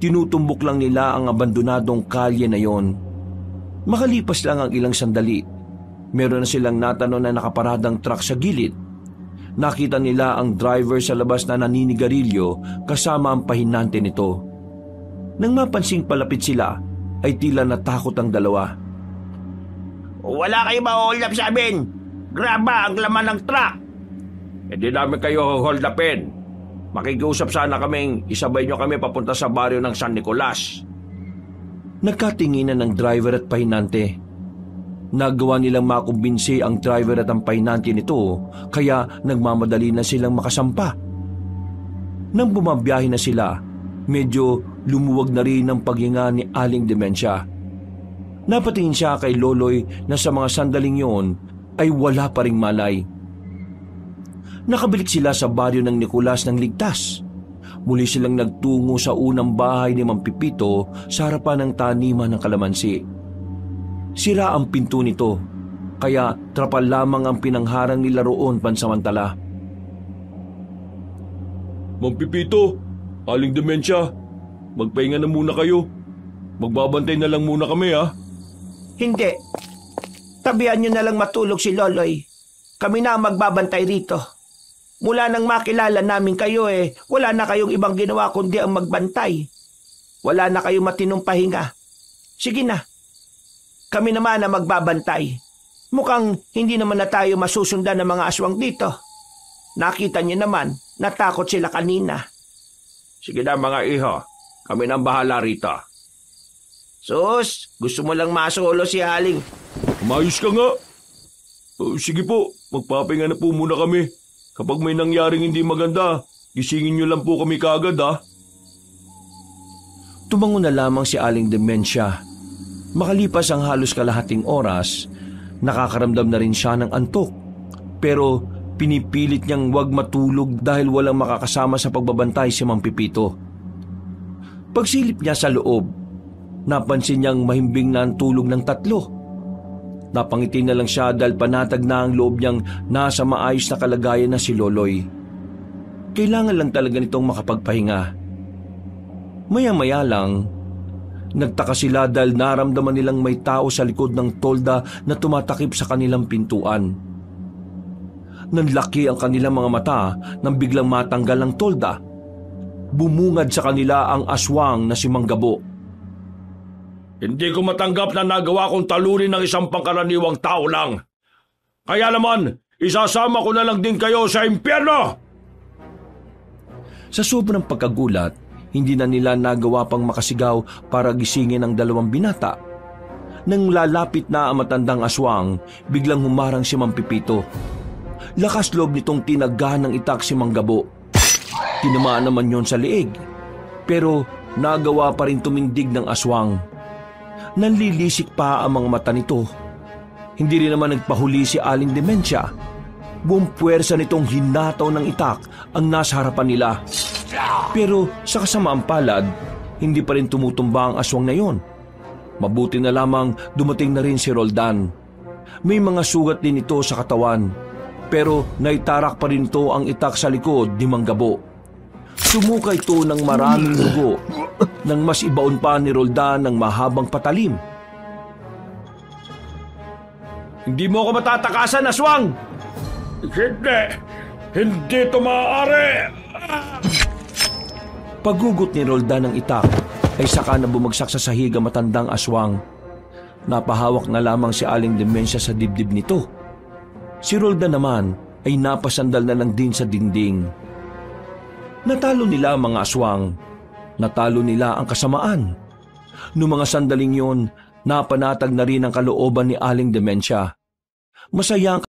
Tinutumbok lang nila ang abandonadong kalye na yon. Makalipas lang ang ilang sandali, meron na silang natano na nakaparadang truck sa gilid. Nakita nila ang driver sa labas na naninigarilyo kasama ang pahinante nito. Nang mapansing palapit sila, ay tila natakot ang dalawa. Wala kayo ma-hold up sa amin. Graba ang laman ng truck. Hindi namin kayo hold upin. Makikiusap sana kaming isabay nyo kami papunta sa baryo ng San Nicolas. Nagkatinginan ng driver at pahinante. Nagawa nilang makumbinsi ang driver at ang pahinante nito, kaya nagmamadali na silang makasampa. Nang bumabiyahe na sila, medyo lumuwag na rin ang paghinga ni Aling Demensia. Napatingin siya kay Loloy na sa mga sandaling yon ay wala pa ring malay. Nakabalik sila sa baryo ng Nicolas ng ligtas. Muli silang nagtungo sa unang bahay ni Mang Pipito sa harapan ng taniman ng kalamansi. Sira ang pinto nito, kaya trapal lamang ang pinangharang nila roon pansamantala. Mang Pipito, Aling Demensia, magpahinga na muna kayo. Magbabantay na lang muna kami ha. Hindi. Tabihan niyo na lang matulog si Loloy. Kami na ang magbabantay rito. Mula nang makilala namin kayo wala na kayong ibang ginawa kundi ang magbantay. Wala na kayong matinong pahinga. Sige na. Kami naman ang magbabantay. Mukhang hindi naman na tayo masusundan ng mga aswang dito. Nakita niyo naman, natakot sila kanina. Sige na mga iho, kami nang bahala rito. Sus, gusto mo lang masolo si Aling. Umayos ka nga. Sige po, magpapahinga na po muna kami. Kapag may nangyaring hindi maganda, gisingin niyo lang po kami kaagad ha. Tumango na lamang si Aling Demensia. Makalipas ang halos kalahating oras, nakakaramdam na rin siya ng antok. Pero pinipilit niyang wag matulog dahil walang makakasama sa pagbabantay si Mang Pipito. Pagsilip niya sa loob, napansin niyang mahimbing na ang tulog ng tatlo. Napangiti na lang siya dahil panatag na ang loob niyang nasa maayos na kalagayan na si Loloy. Kailangan lang talaga nitong makapagpahinga. Maya-maya lang, nagtaka sila dahil naramdaman nilang may tao sa likod ng tolda na tumatakip sa kanilang pintuan. Nanlaki ang kanilang mga mata nang biglang matanggal ang tolda. Bumungad sa kanila ang aswang na si Mang Gabo. Hindi ko matanggap na nagawa kong talunin ng isang pangkaraniwang tao lang. Kaya naman, isasama ko na lang din kayo sa impyerno! Sa sobrang pagkagulat, hindi na nila nagawa pang makasigaw para gisingin ang dalawang binata. Nang lalapit na ang matandang aswang, biglang humarang si Mang Pipito. Lakas loob nitong tinagahan ng itak si Mang Gabo. Tinamaan naman yon sa liig, pero nagawa pa rin tumindig ng aswang. Nanlilisik pa ang mga mata nito. Hindi rin naman nagpahuli si Aling Demensia. Buong puwersa nitong hinataw ng itak ang nasa harapan nila. Pero sa kasamaang palad, hindi pa rin tumutumba ang aswang na yon. Mabuti na lamang dumating na rin si Roldan. May mga sugat din ito sa katawan, pero naitarak pa rin ito ang itak sa likod ni Mang Gabo. Sumuka ito ng maraming dugo nang mas ibaon pa ni Roldan ng mahabang patalim. Hindi mo ako matatakasan, aswang! Hindi! Hindi ito maaari! Paggugot ni Roldan ng itak ay saka na bumagsak sa sahig ang matandang aswang. Napahawak na lamang si Aling Demensia sa dibdib nito. Si Roldan naman ay napasandal na lang din sa dingding. Natalo nila ang mga aswang. Natalo nila ang kasamaan. Noong mga sandaling yon, napanatag na rin ang kalooban ni Aling Demensia. Masaya ang